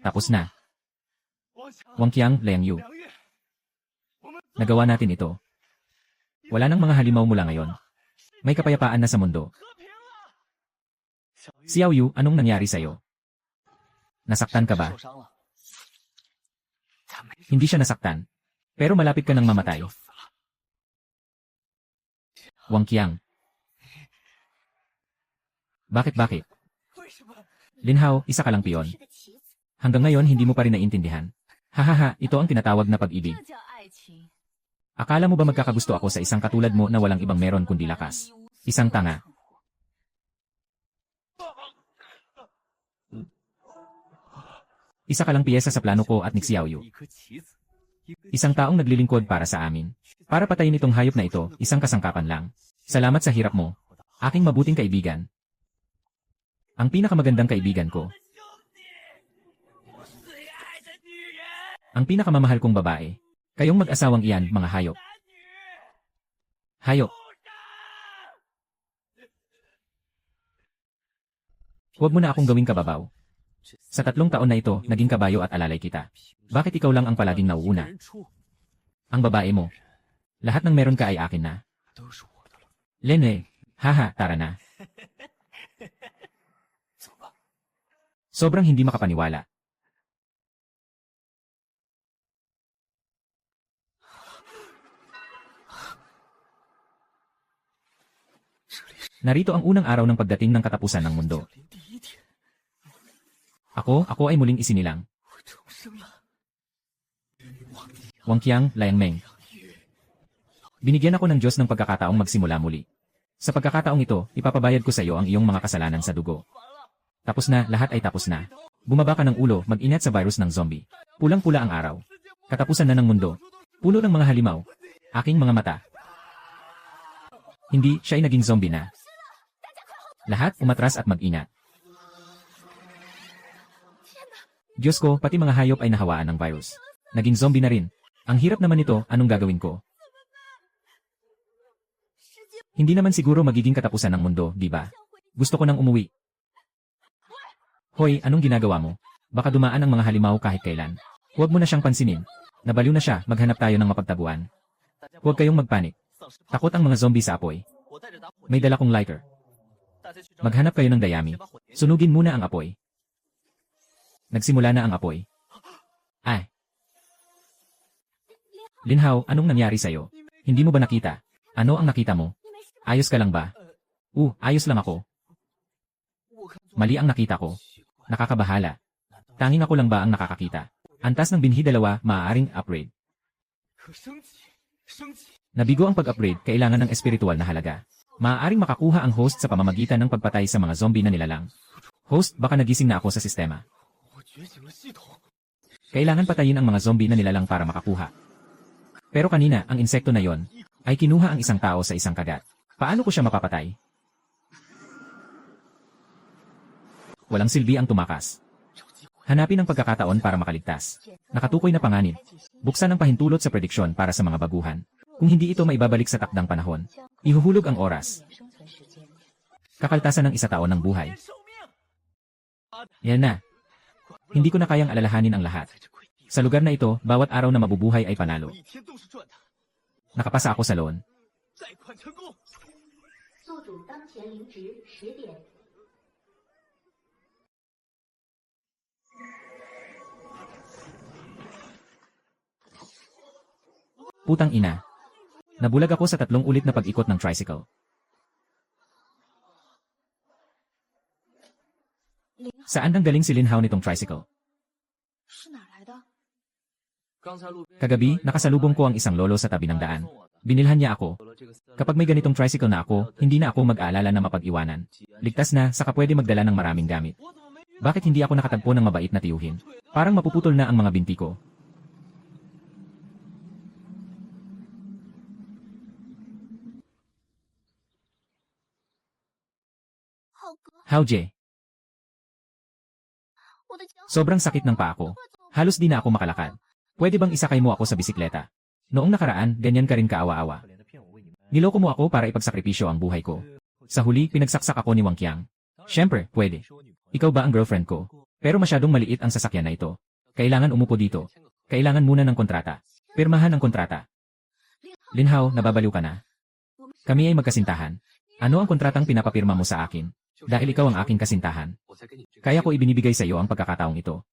Tapos na. Wang Qiang, Liang Yu. Nagawa natin ito. Wala nang mga halimaw mula ngayon. May kapayapaan na sa mundo. Xiao Yu, anong nangyari sa'yo? Nasaktan ka ba? Hindi siya nasaktan. Pero malapit ka nang mamatay. Wang Qiang. Bakit? Lin Hao, isa ka lang piyon. Hanggang ngayon hindi mo pa rin naiintindihan. Hahaha, ito ang tinatawag na pag-ibig. Akala mo ba magkakagusto ako sa isang katulad mo na walang ibang meron kundi lakas? Isang tanga. Isa ka lang piyesa sa plano ko at ni Xiao Yu. Isang taong naglilingkod para sa amin. Para patayin itong hayop na ito, isang kasangkapan lang. Salamat sa hirap mo. Aking mabuting kaibigan. Ang pinakamagandang kaibigan ko. Ang pinakamamahal kong babae. Kayong mag-asawang iyan, mga hayop. Hayop. Huwag mo na akong gawing kababaw. Sa 3 taon na ito, naging kabayo at alalay kita. Bakit ikaw lang ang palaging nauuna? Ang babae mo. Lahat ng meron ka ay akin na. Lene, haha, tara na. Sobrang hindi makapaniwala. Narito ang unang araw ng pagdating ng katapusan ng mundo. Ako ay muling isinilang. Wang Qiang, Liang Meng. Binigyan ako ng Diyos ng pagkakataong magsimula muli. Sa pagkakataong ito, ipapabayad ko sa iyo ang iyong mga kasalanan sa dugo. Tapos na, lahat ay tapos na. Bumaba ka ng ulo, mag-ingat sa virus ng zombie. Pulang-pula ang araw. Katapusan na ng mundo. Puno ng mga halimaw. Aking mga mata. Hindi, siya ay naging zombie na. Lahat umatras at mag-ingat. Diyos ko, pati mga hayop ay nahawaan ng virus. Naging zombie na rin. Ang hirap naman nito, anong gagawin ko? Hindi naman siguro magiging katapusan ng mundo, di ba? Gusto ko nang umuwi. Hoy, anong ginagawa mo? Baka dumaan ang mga halimaw kahit kailan. Huwag mo na siyang pansinin. Nabaliw na siya, maghanap tayo ng mapagtaguan. Huwag kayong magpanik. Takot ang mga zombie sa apoy. May dala kong lighter. Maghanap kayo ng dayami. Sunugin muna ang apoy. Nagsimula na ang apoy. Ay. Lin Hao, anong nangyari sa'yo? Hindi mo ba nakita? Ano ang nakita mo? Ayos ka lang ba? Ayos lang ako. Mali ang nakita ko. Nakakabahala. Tanging ako lang ba ang nakakakita? Antas ng binhi 2, maaaring upgrade. Nabigo ang pag-upgrade, kailangan ng espiritual na halaga. Maaaring makakuha ang host sa pamamagitan ng pagpatay sa mga zombie na nilalang. Host, baka nagising na ako sa sistema. Kailangan patayin ang mga zombie na nilalang para makakuha. Pero kanina, ang insekto na yon ay kinuha ang isang tao sa isang kagat. Paano ko siya mapapatay? Walang silbi ang tumakas. Hanapin ang pagkakataon para makaligtas. Nakatukoy na panganib. Buksan ang pahintulot sa prediksyon para sa mga baguhan. Kung hindi ito maibabalik sa takdang panahon, ihuhulog ang oras. Kakaltasan ng 1 taon ng buhay. Yan na. Hindi ko na kayang alalahanin ang lahat. Sa lugar na ito, bawat araw na mabubuhay ay panalo. Nakapasa ako sa loan. Putang ina. Nabulag ako sa 3 ulit na pag-ikot ng tricycle. Saan nang galing si Lin Hao nitong tricycle? Kagabi, nakasalubong ko ang isang lolo sa tabi ng daan. Binilhan niya ako. Kapag may ganitong tricycle na ako, hindi na ako mag-aalala na mapag-iwanan. Ligtas na, saka pwede magdala ng maraming gamit. Bakit hindi ako nakatagpo ng mabait na tiyuhin? Parang mapuputol na ang mga binti ko. Hao Jie. Sobrang sakit ng paa ko. Halos di na ako makalakad. Pwede bang isakay mo ako sa bisikleta? Noong nakaraan, ganyan ka rin kaawa-awa. Niloko mo ako para ipagsakripisyo ang buhay ko. Sa huli, pinagsaksak ako ni Wang Qiang. Siyempre, pwede. Ikaw ba ang girlfriend ko? Pero masyadong maliit ang sasakyan na ito. Kailangan umupo dito. Kailangan muna ng kontrata. Pirmahan ang kontrata. Linhao, nababaliw ka na. Kami ay magkasintahan. Ano ang kontratang pinapapirma mo sa akin? Dahil ikaw ang aking kasintahan. Kaya ko ibinibigay sa iyo ang pagkakataong ito.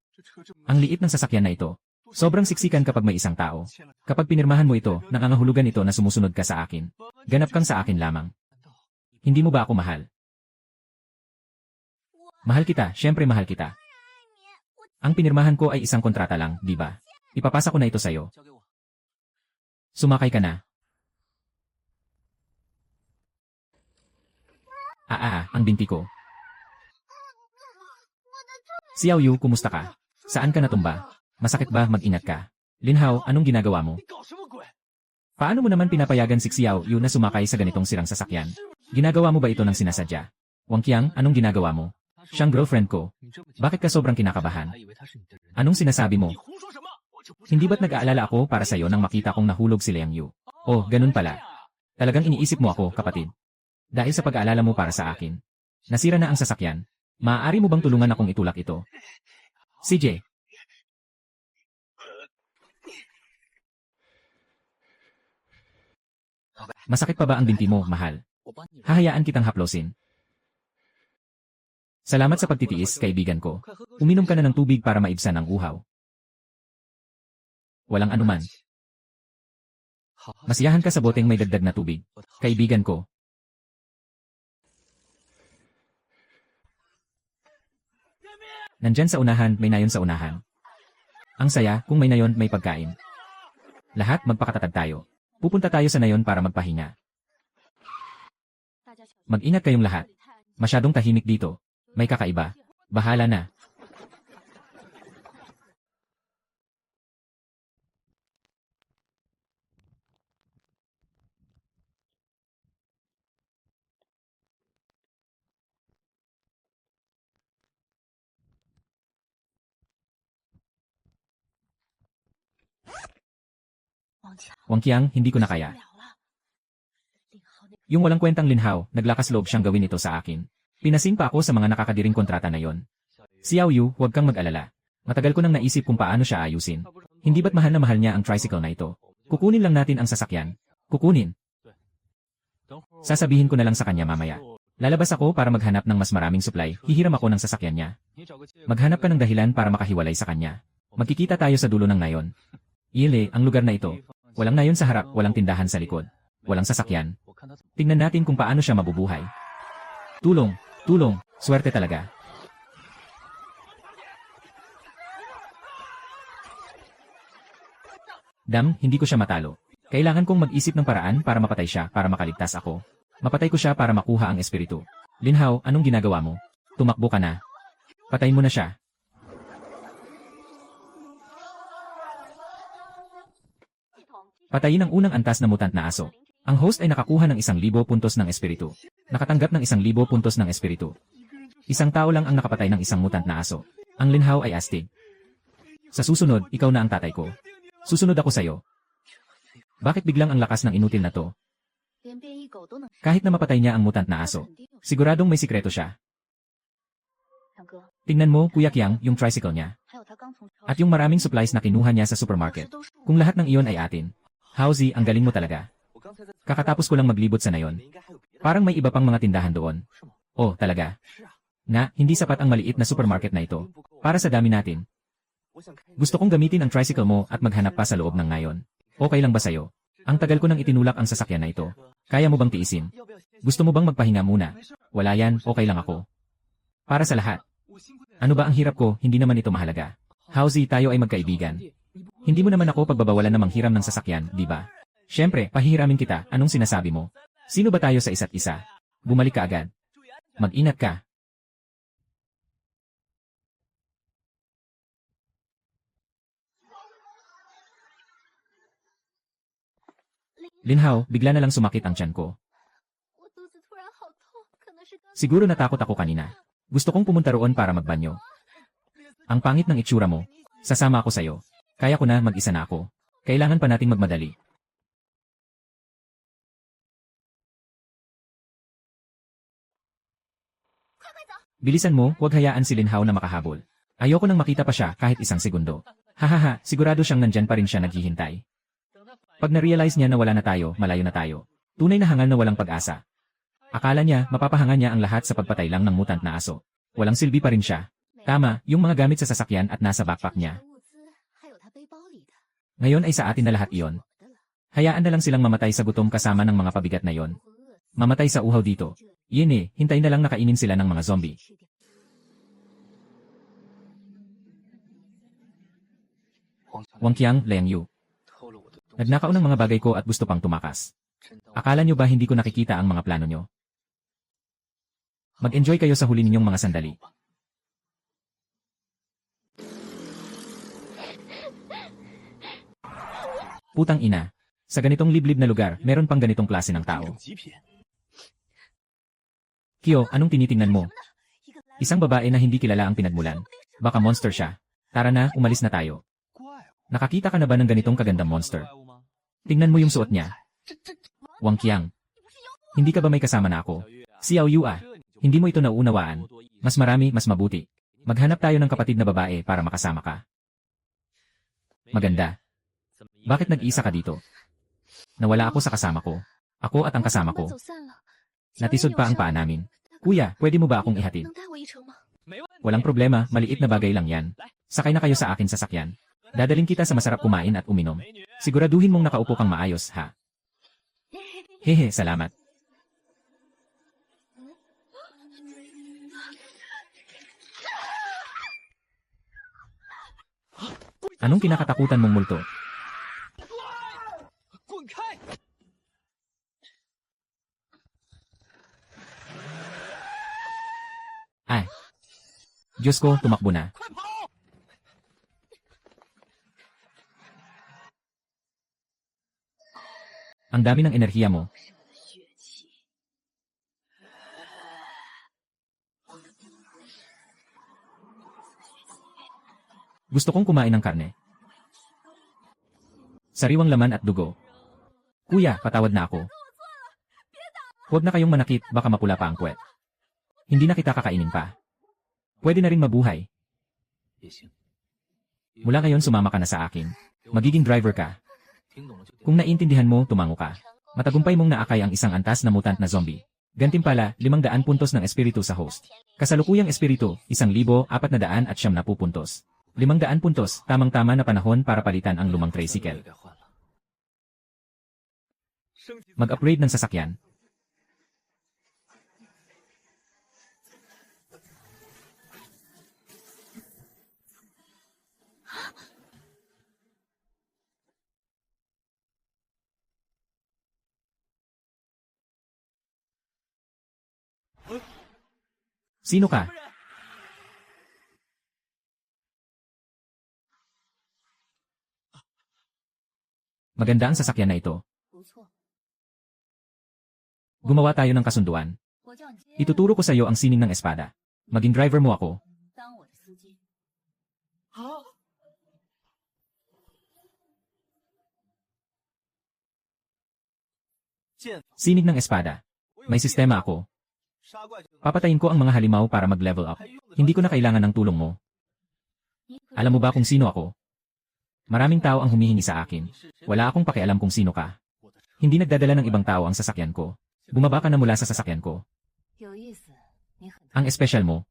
Ang liit ng sasakyan na ito. Sobrang siksikan kapag may isang tao. Kapag pinirmahan mo ito, nangangahulugan ito na sumusunod ka sa akin. Ganap kang sa akin lamang. Hindi mo ba ako mahal? Mahal kita, syempre mahal kita. Ang pinirmahan ko ay isang kontrata lang, di ba? Ipapasa ko na ito sa'yo. Sumakay ka na. Ang binti ko. Xiao Yu, kumusta ka? Saan ka natumba? Masakit ba? Mag-ingat ka. Linhao, anong ginagawa mo? Paano mo naman pinapayagan si Xiao Yu na sumakay sa ganitong sirang sasakyan? Ginagawa mo ba ito ng sinasadya? Wang Qiang, anong ginagawa mo? Siyang girlfriend ko. Bakit ka sobrang kinakabahan? Anong sinasabi mo? Hindi ba't nag-aalala ako para sa'yo nang makita kong nahulog si Liang Yu? Oh, ganun pala. Talagang iniisip mo ako, kapatid. Dahil sa pag-aalala mo para sa akin. Nasira na ang sasakyan. Maaari mo bang tulungan akong itulak ito? CJ. Masakit pa ba ang binti mo, mahal? Hahayaan kitang haplosin. Salamat sa pagtitiis, kaibigan ko. Uminom ka na ng tubig para maibsan ang uhaw. Walang anuman. Masiyahan ka sa boteng may dagdag na tubig. Kaibigan ko. Nandyan sa unahan, may nayon sa unahan. Ang saya, kung may nayon, may pagkain. Lahat magpakatatag tayo. Pupunta tayo sa nayon para magpahinga. Mag-ingat kayong lahat. Masyadong tahimik dito. May kakaiba. Bahala na. Wang Qiang, hindi ko na kaya. Yung walang kwentang Linhao, naglakas loob siyang gawin ito sa akin. Pinasing pa ako sa mga nakakadiring kontrata na yon. Xiao Yu, huwag kang mag-alala. Matagal ko nang naisip kung paano siya ayusin. Hindi ba't mahal na mahal niya ang tricycle na ito? Kukunin lang natin ang sasakyan. Kukunin. Sasabihin ko na lang sa kanya mamaya. Lalabas ako para maghanap ng mas maraming supply, hihiram ako ng sasakyan niya. Maghanap ka ng dahilan para makahiwalay sa kanya. Magkikita tayo sa dulo ng nayon. Ile, ang lugar na ito. Walang nayon sa harap, walang tindahan sa likod. Walang sasakyan. Tingnan natin kung paano siya mabubuhay. Tulong, tulong, swerte talaga. Dam, hindi ko siya matalo. Kailangan kong mag-isip ng paraan para mapatay siya para makaligtas ako. Mapatay ko siya para makuha ang espiritu. Linhao, anong ginagawa mo? Tumakbo ka na. Patay mo na siya. Patayin ang unang antas na mutant na aso. Ang host ay nakakuha ng 1,000 puntos ng espiritu. Nakatanggap ng 1,000 puntos ng espiritu. Isang tao lang ang nakapatay ng isang mutant na aso. Ang Linhao ay astig. Sa susunod, ikaw na ang tatay ko. Susunod ako sa'yo. Bakit biglang ang lakas ng inutil na to? Kahit na mapatay niya ang mutant na aso, siguradong may sikreto siya. Tingnan mo, Kuya Qiang, yung tricycle niya. At yung maraming supplies na kinuha niya sa supermarket. Kung lahat ng iyon ay atin. Hauzi, ang galing mo talaga. Kakatapos ko lang maglibot sa nayon. Parang may iba pang mga tindahan doon. Oh, talaga? Nga, hindi sapat ang maliit na supermarket na ito. Para sa dami natin. Gusto kong gamitin ang tricycle mo at maghanap pa sa loob ng nayon. Okay lang ba sa'yo? Ang tagal ko nang itinulak ang sasakyan na ito. Kaya mo bang tiisin? Gusto mo bang magpahinga muna? Wala yan, okay lang ako. Para sa lahat. Ano ba ang hirap ko, hindi naman ito mahalaga. Hauzi, tayo ay magkaibigan. Hindi mo naman ako pagbabawalan na manghiram ng sasakyan, di ba? Siyempre, pahihiramin kita, anong sinasabi mo? Sino ba tayo sa isa't isa? Bumalik ka agad. Mag-ingat ka. Linhao, bigla na lang sumakit ang tiyan ko. Siguro natakot ako kanina. Gusto kong pumunta roon para magbanyo. Ang pangit ng itsura mo. Sasama ako sa'yo. Kaya ko na, mag-isa na ako. Kailangan pa nating magmadali. Bilisan mo, huwag hayaan si Linhao na makahabol. Ayoko nang makita pa siya kahit isang segundo. Hahaha, sigurado siyang nandyan pa rin siya naghihintay. Pag na-realize niya na wala na tayo, malayo na tayo. Tunay na hangal na walang pag-asa. Akala niya, mapapahanga niya ang lahat sa pagpatay lang ng mutant na aso. Walang silbi pa rin siya. Tama, yung mga gamit sa sasakyan at nasa backpack niya. Ngayon ay sa atin na lahat iyon. Hayaan na lang silang mamatay sa gutom kasama ng mga pabigat na yon. Mamatay sa uhaw dito. Yun hintayin na lang nakainin sila ng mga zombie. Wang Qiang, Liang Yu. Nagnakaw ng mga bagay ko at gusto pang tumakas. Akala nyo ba hindi ko nakikita ang mga plano nyo? Mag-enjoy kayo sa huli ninyong mga sandali. Putang ina. Sa ganitong liblib na lugar, meron pang ganitong klase ng tao. Kyo, anong tinitingnan mo? Isang babae na hindi kilala ang pinagmulan. Baka monster siya. Tara na, umalis na tayo. Nakakita ka na ba ng ganitong kagandang monster? Tingnan mo yung suot niya. Wang Qiang. Hindi ka ba may kasama na ako? Xiao Yu ah. Hindi mo ito nauunawaan. Mas marami, mas mabuti. Maghanap tayo ng kapatid na babae para makasama ka. Maganda. Bakit nag-iisa ka dito? Nawala ako sa kasama ko. Ako at ang kasama ko. Natisod pa ang paa namin. Kuya, pwede mo ba akong ihatid? Walang problema, maliit na bagay lang yan. Sakay na kayo sa akin sasakyan. Dadaling kita sa masarap kumain at uminom. Siguraduhin mong nakaupo kang maayos, ha? Hehe, salamat. Anong kinakatakutan mong multo? Ay. Diyos ko, tumakbo na. Ang dami ng enerhiya mo. Gusto kong kumain ng karne. Sariwang laman at dugo. Kuya, patawad na ako. Huwag na kayong manakit, baka mapula pa ang puwet. Hindi na kita kakainin pa. Pwede na rin mabuhay. Mula ngayon sumama ka na sa akin. Magiging driver ka. Kung naiintindihan mo, tumango ka. Matagumpay mong naakay ang isang antas na mutant na zombie. Gantimpala, 500 puntos ng espiritu sa host. Kasalukuyang espiritu, 1,490 puntos. 500 puntos, tamang-tama na panahon para palitan ang lumang tricycle. Mag-upgrade ng sasakyan. Sino ka? Maganda ang sasakyan na ito. Gumawa tayo ng kasunduan. Ituturo ko sa iyo ang sining ng espada. Maging driver mo ako. Sinig ng espada. May sistema ako. Papatayin ko ang mga halimaw para mag-level up. Hindi ko na kailangan ng tulong mo. Alam mo ba kung sino ako? Maraming tao ang humihingi sa akin. Wala akong pakialam kung sino ka. Hindi nagdadala ng ibang tao ang sasakyan ko. Bumaba ka na mula sa sasakyan ko. Ang espesyal mo.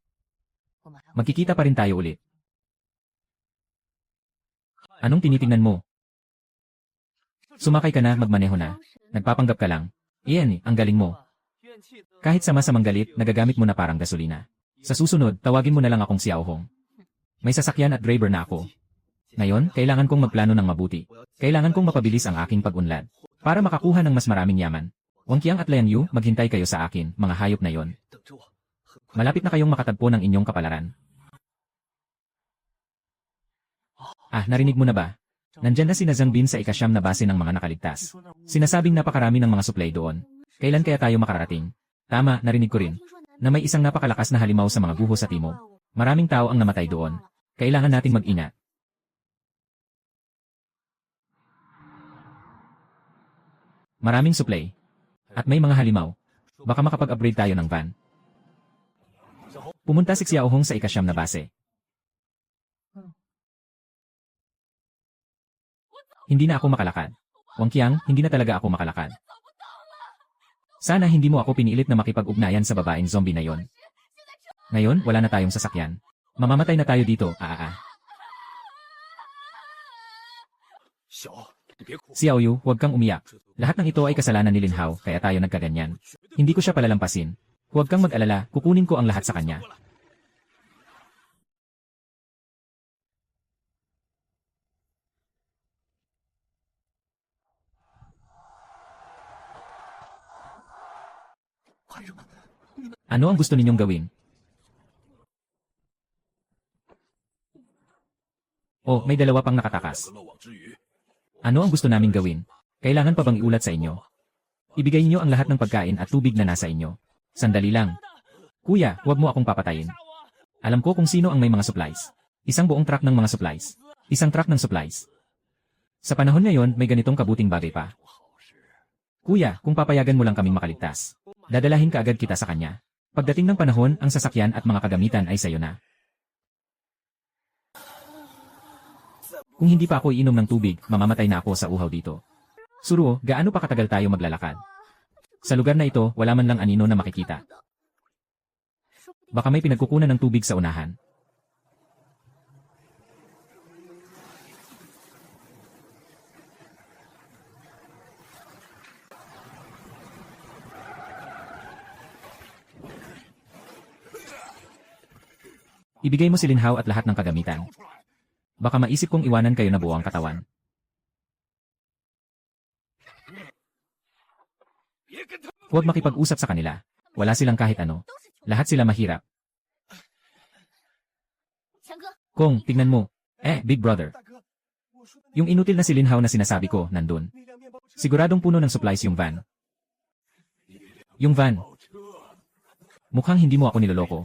Magkikita pa rin tayo ulit. Anong tinitingnan mo? Sumakay ka na, magmaneho na. Nagpapanggap ka lang. Iyan ang galing mo. Kahit sama-samang galit, nagagamit mo na parang gasolina. Sa susunod, tawagin mo na lang akong Xiao Hong. May sasakyan at driver na ako. Ngayon, kailangan kong magplano ng mabuti. Kailangan kong mapabilis ang aking pag-unlad. Para makakuha ng mas maraming yaman. Wang Qiang at Liang Yu, maghintay kayo sa akin, mga hayop na yon. Malapit na kayong makatagpo ng inyong kapalaran. Ah, narinig mo na ba? Nandyan na sina Zhang Bin sa ikasyam na base ng mga nakaligtas. Sinasabing napakarami ng mga supply doon. Kailan kaya tayo makararating? Tama, narinig ko rin. Na may isang napakalakas na halimaw sa mga guho sa timog. Maraming tao ang namatay doon. Kailangan nating mag-ingat. Maraming supply. At may mga halimaw. Baka makapag-upgrade tayo ng van. Pumunta si Xiaohong sa ikasyam na base. Hindi na ako makalakad. Wang Qiang, hindi na talaga ako makalakad. Sana hindi mo ako pinilit na makipag-ugnayan sa babaeng zombie na yon. Ngayon, wala na tayong sasakyan. Mamamatay na tayo dito, Xiao Yu, huwag kang umiyak. Lahat ng ito ay kasalanan ni Lin Hao, kaya tayo nagkaganyan. Hindi ko siya palalampasin. Huwag kang mag-alala, kukunin ko ang lahat sa kanya. Ano ang gusto ninyong gawin? Oh, may dalawa pang nakatakas. Ano ang gusto naming gawin? Kailangan pa bang iulat sa inyo? Ibigay niyo ang lahat ng pagkain at tubig na nasa inyo. Sandali lang. Kuya, huwag mo akong papatayin. Alam ko kung sino ang may mga supplies. Isang buong truck ng mga supplies. Isang truck ng supplies. Sa panahon ngayon, may ganitong kabuting bagay pa. Kuya, kung papayagan mo lang kaming makaligtas, dadalahin ka agad kita sa kanya. Pagdating ng panahon, ang sasakyan at mga kagamitan ay sayo na. Kung hindi pa ako iinom ng tubig, mamamatay na ako sa uhaw dito. Suruo, gaano pa katagal tayo maglalakad? Sa lugar na ito, wala man lang anino na makikita. Baka may pinagkukunan ng tubig sa unahan. Ibigay mo si Lin Hao at lahat ng kagamitan. Baka maisip kong iwanan kayo na buo ang katawan. Huwag makipag-usap sa kanila. Wala silang kahit ano. Lahat sila mahirap. Kong, tignan mo. Big brother. Yung inutil na si Lin Hao na sinasabi ko, nandun. Siguradong puno ng supplies yung van. Yung van. Mukhang hindi mo ako niloloko.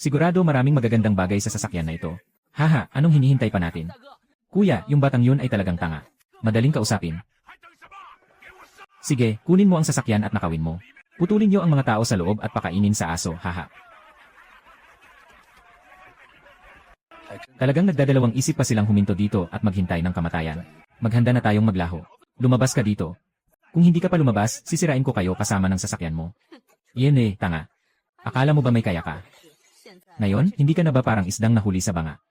Sigurado maraming magagandang bagay sa sasakyan na ito. Haha, anong hinihintay pa natin? Kuya, yung batang yun ay talagang tanga. Madaling kausapin. Sige, kunin mo ang sasakyan at nakawin mo. Putulin niyo ang mga tao sa loob at pakainin sa aso, haha. Talagang nagdadalawang isip pa silang huminto dito at maghintay ng kamatayan. Maghanda na tayong maglaho. Lumabas ka dito. Kung hindi ka pa lumabas, sisirain ko kayo kasama ng sasakyan mo. Yan tanga. Akala mo ba may kaya ka? Ngayon, hindi ka na ba parang isdang nahuli sa banga?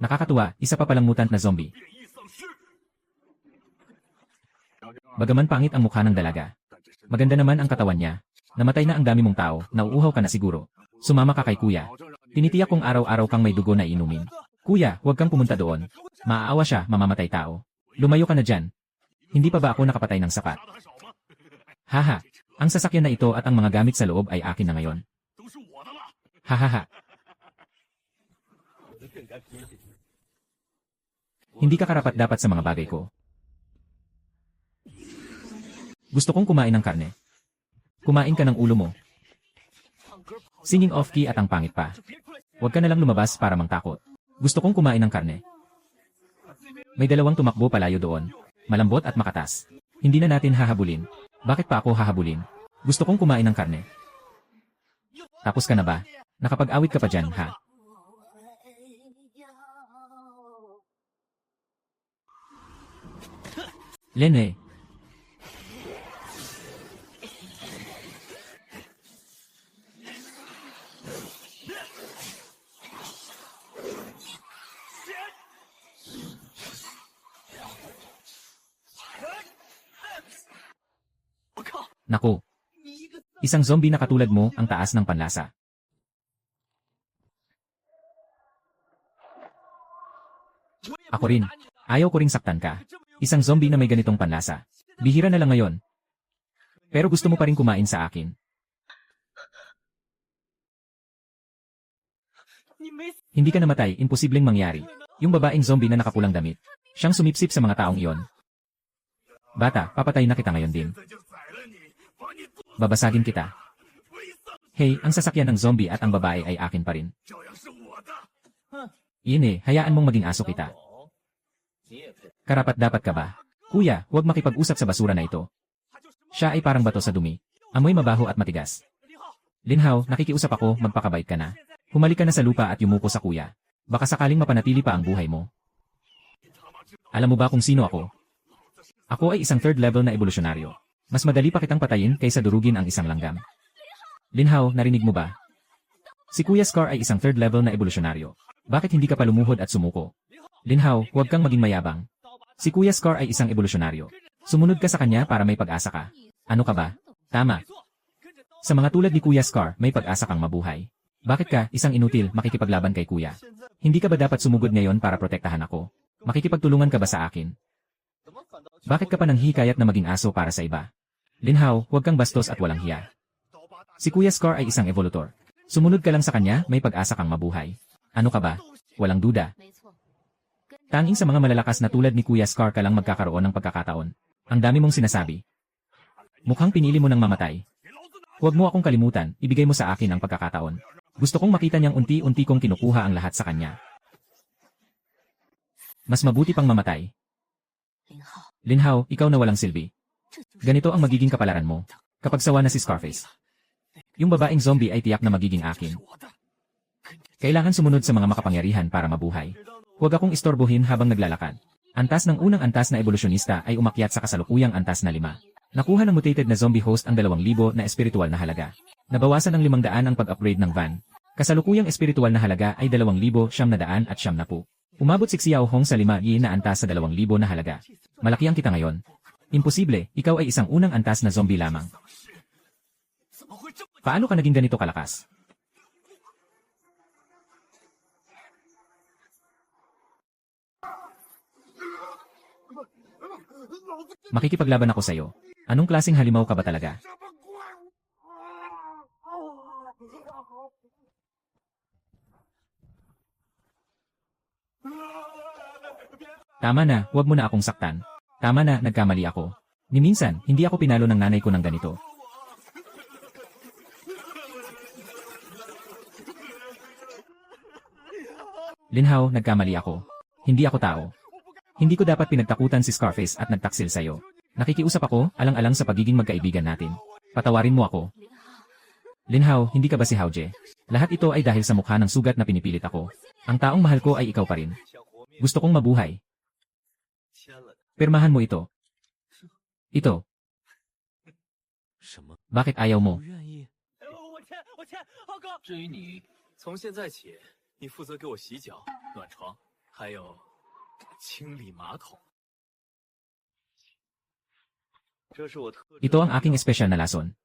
Nakakatuwa, isa pa palang mutant na zombie. Bagaman pangit ang mukha ng dalaga. Maganda naman ang katawan niya. Namatay na ang dami mong tao, nauuhaw ka na siguro. Sumama ka kay kuya. Tinitiyak kong araw-araw kang may dugo na inumin. Kuya, huwag kang pumunta doon. Maaawa siya, mamamatay tao. Lumayo ka na dyan. Hindi pa ba ako nakapatay ng sapat? Haha, ang sasakyan na ito at ang mga gamit sa loob ay akin na ngayon. Hahaha. Hindi ka karapat-dapat sa mga bagay ko. Gusto kong kumain ng karne. Kumain ka ng ulo mo. Singing off-key at ang pangit pa. Huwag ka na lang lumabas para mangtakot. Gusto kong kumain ng karne. May dalawang tumakbo palayo doon. Malambot at makatas. Hindi na natin hahabulin. Bakit pa ako hahabulin? Gusto kong kumain ng karne. Tapos ka na ba? Nakapag-awit ka pa dyan, ha? Lene. Naku. Isang zombie na katulad mo ang taas ng panlasa. Ako rin. Ayaw ko ring saktan ka. Isang zombie na may ganitong panlasa. Bihira na lang ngayon. Pero gusto mo pa rin kumain sa akin. Hindi ka namatay, imposibleng mangyari. Yung babaeng zombie na nakapulang damit. Siyang sumipsip sa mga taong iyon. Bata, papatay na kita ngayon din. babasagin kita. Hey, ang sasakyan ng zombie at ang babae ay akin pa rin. Ine, hayaan mong maging aso kita. Karapat-dapat ka ba? Kuya, huwag makipag-usap sa basura na ito. Siya ay parang bato sa dumi. Amoy mabaho at matigas. Linhaw, nakikiusap ako, magpakabait ka na. Humalik ka na sa lupa at yumuko sa kuya. Baka sakaling mapanatili pa ang buhay mo. Alam mo ba kung sino ako? Ako ay isang third level na evolusyonaryo. Mas madali pa kitang patayin kaysa durugin ang isang langgam. Linhaw, narinig mo ba? Si Kuya Scar ay isang third level na evolusyonaryo. Bakit hindi ka pa lumuhod at sumuko? Linhaw, huwag kang maging mayabang. Si Kuya Scar ay isang evolusyonaryo. Sumunod ka sa kanya para may pag-asa ka. Ano ka ba? Tama. Sa mga tulad ni Kuya Scar, may pag-asa kang mabuhay. Bakit ka, isang inutil, makikipaglaban kay Kuya? Hindi ka ba dapat sumugod ngayon para protektahan ako? Makikipagtulungan ka ba sa akin? Bakit ka pa nang hikayat na maging aso para sa iba? Linhaw, huwag kang bastos at walang hiya. Si Kuya Scar ay isang evolutor. Sumunod ka lang sa kanya, may pag-asa kang mabuhay. Ano ka ba? Walang duda. Tanging sa mga malalakas na tulad ni Kuya Scar ka lang magkakaroon ng pagkakataon. Ang dami mong sinasabi. Mukhang pinili mo ng mamatay. Huwag mo akong kalimutan, ibigay mo sa akin ang pagkakataon. Gusto kong makita niyang unti-unti kong kinukuha ang lahat sa kanya. Mas mabuti pang mamatay. Linhaw, ikaw na walang silbi. Ganito ang magiging kapalaran mo. Kapag sawa na si Scarface. Yung babaeng zombie ay tiyak na magiging akin. Kailangan sumunod sa mga makapangyarihan para mabuhay. Huwag akong istorbohin habang naglalakad. Antas ng unang antas na evolusyonista ay umakyat sa kasalukuyang antas na 5. Nakuha ng mutated na zombie host ang 2,000 na espiritual na halaga. Nabawasan ng 500 ang pag-upgrade ng van. Kasalukuyang espiritual na halaga ay 2,990. Umabot si Xiao Hong sa 5 na antas sa 2,000 na halaga. Malaki ang kita ngayon. Imposible, ikaw ay isang unang antas na zombie lamang. Paano ka naging ganito kalakas? Makikipaglaban ako sa'yo. Anong klaseng halimaw ka ba talaga? Tama na, huwag mo na akong saktan. Tama na, nagkamali ako. Ni minsan, hindi ako pinalo ng nanay ko ng ganito. Linhaw, nagkamali ako. Hindi ako tao. Hindi ko dapat pinagtakutan si Scarface at nagtaksil sa'yo. Nakikiusap ako, alang-alang sa pagiging magkaibigan natin. Patawarin mo ako. Linhaw, hindi ka ba si Haoje? Lahat ito ay dahil sa mukha ng sugat na pinipilit ako. Ang taong mahal ko ay ikaw pa rin. Gusto kong mabuhay. Pirmahan mo ito. Ito. Bakit ayaw mo? 至于你，从现在起，你负责给我洗脚、暖床，还有清理马桶。这是我特制的 Ito ang aking espesyal na lason.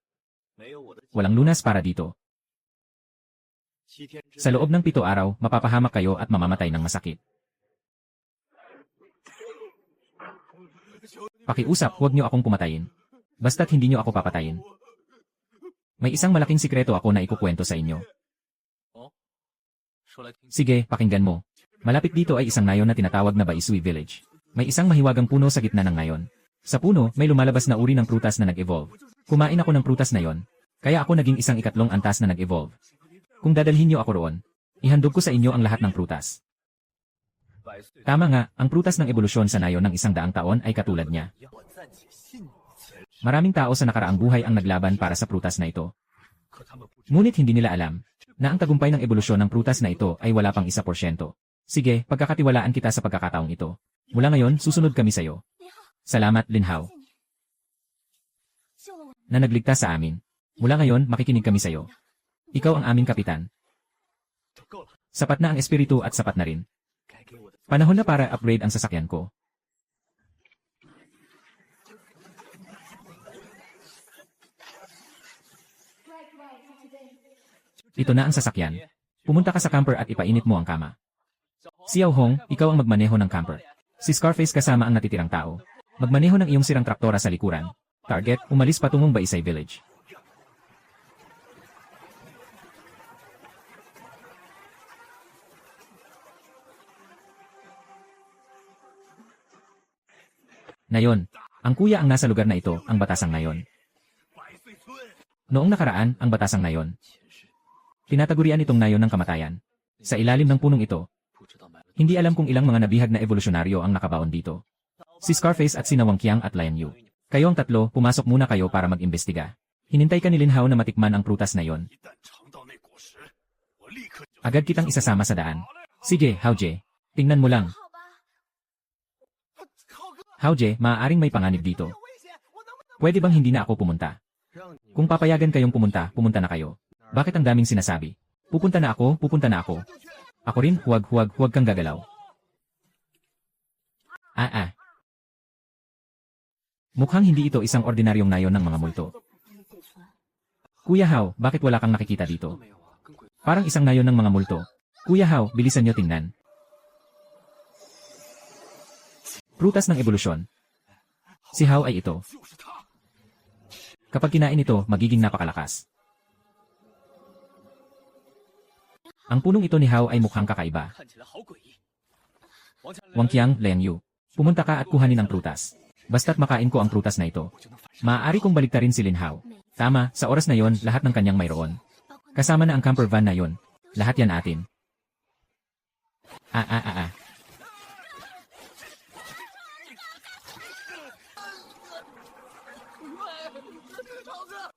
没有我的 Walang lunas para dito. 7天之 Sa loob ng 7 araw, mapapahamak kayo at mamamatay ng masakit. Pakiusap, huwag niyo akong pumatayin. Basta't hindi niyo ako papatayin. May isang malaking sikreto ako na ikukwento sa inyo. 说来听听。 Sige, pakinggan mo. Malapit dito ay isang nayon na tinatawag na Baisui Village. May isang mahiwagang puno sa gitna ng nayon. Sa puno, may lumalabas na uri ng prutas na nag-evolve. Kumain ako ng prutas na yon. Kaya ako naging isang ikatlong antas na nag-evolve. Kung dadalhin niyo ako roon, ihandog ko sa inyo ang lahat ng prutas. Tama nga, ang prutas ng ebolusyon sa nayon ng 100 taon ay katulad niya. Maraming tao sa nakaraang buhay ang naglaban para sa prutas na ito. Ngunit hindi nila alam na ang tagumpay ng ebolusyon ng prutas na ito ay wala pang 1%. Sige, pagkakatiwalaan kita sa pagkakataong ito. Mula ngayon, susunod kami sa iyo. Salamat, Linhaw. Na nagligtas sa amin. Mula ngayon, makikinig kami sa iyo. Ikaw ang aming kapitan. Sapat na ang espiritu at sapat na rin. Panahon na para upgrade ang sasakyan ko. Ito na ang sasakyan. Pumunta ka sa camper at ipainit mo ang kama. Xiao Hong, ikaw ang magmaneho ng camper. Si Scarface kasama ang natitirang tao. Magmaneho ng iyong sirang traktora sa likuran. Target, umalis patungong Baisay Village. Nayon, ang kuya ang nasa lugar na ito, ang batasang nayon. Noong nakaraan, ang batasang nayon. Tinatagurian itong nayon ng kamatayan. Sa ilalim ng punong ito, hindi alam kung ilang mga nabihag na evolusyonaryo ang nakabaon dito. Si Scarface at si Wangqiang at Lian Yu. Kayo ang tatlo, pumasok muna kayo para mag-imbestiga. Hinintay ka ni Lin Hao na matikman ang prutas na yon. Agad kitang isasama sa daan. Sige, Haoje. Tingnan mo lang. Haoje, maaaring may panganib dito. Pwede bang hindi na ako pumunta? Kung papayagan kayong pumunta, pumunta na kayo. Bakit ang daming sinasabi? Pupunta na ako, pupunta na ako. Ako rin, huwag kang gagalaw. Mukhang hindi ito isang ordinaryong nayon ng mga multo. Kuya Hao, bakit wala kang nakikita dito? Parang isang nayon ng mga multo. Kuya Hao, bilisan nyo tingnan. Prutas ng ebolusyon. Si Hao ay ito. Kapag kinain ito, magiging napakalakas. Ang punong ito ni Hao ay mukhang kakaiba. Wangqiang, Lian Yu. Pumunta ka at kuhanin ang prutas. Basta't makain ko ang prutas na ito. Maaari kong baliktarin si Lin Hao. Tama, sa oras na yon, lahat ng kanyang mayroon. Kasama na ang camper van na yon. Lahat yan atin.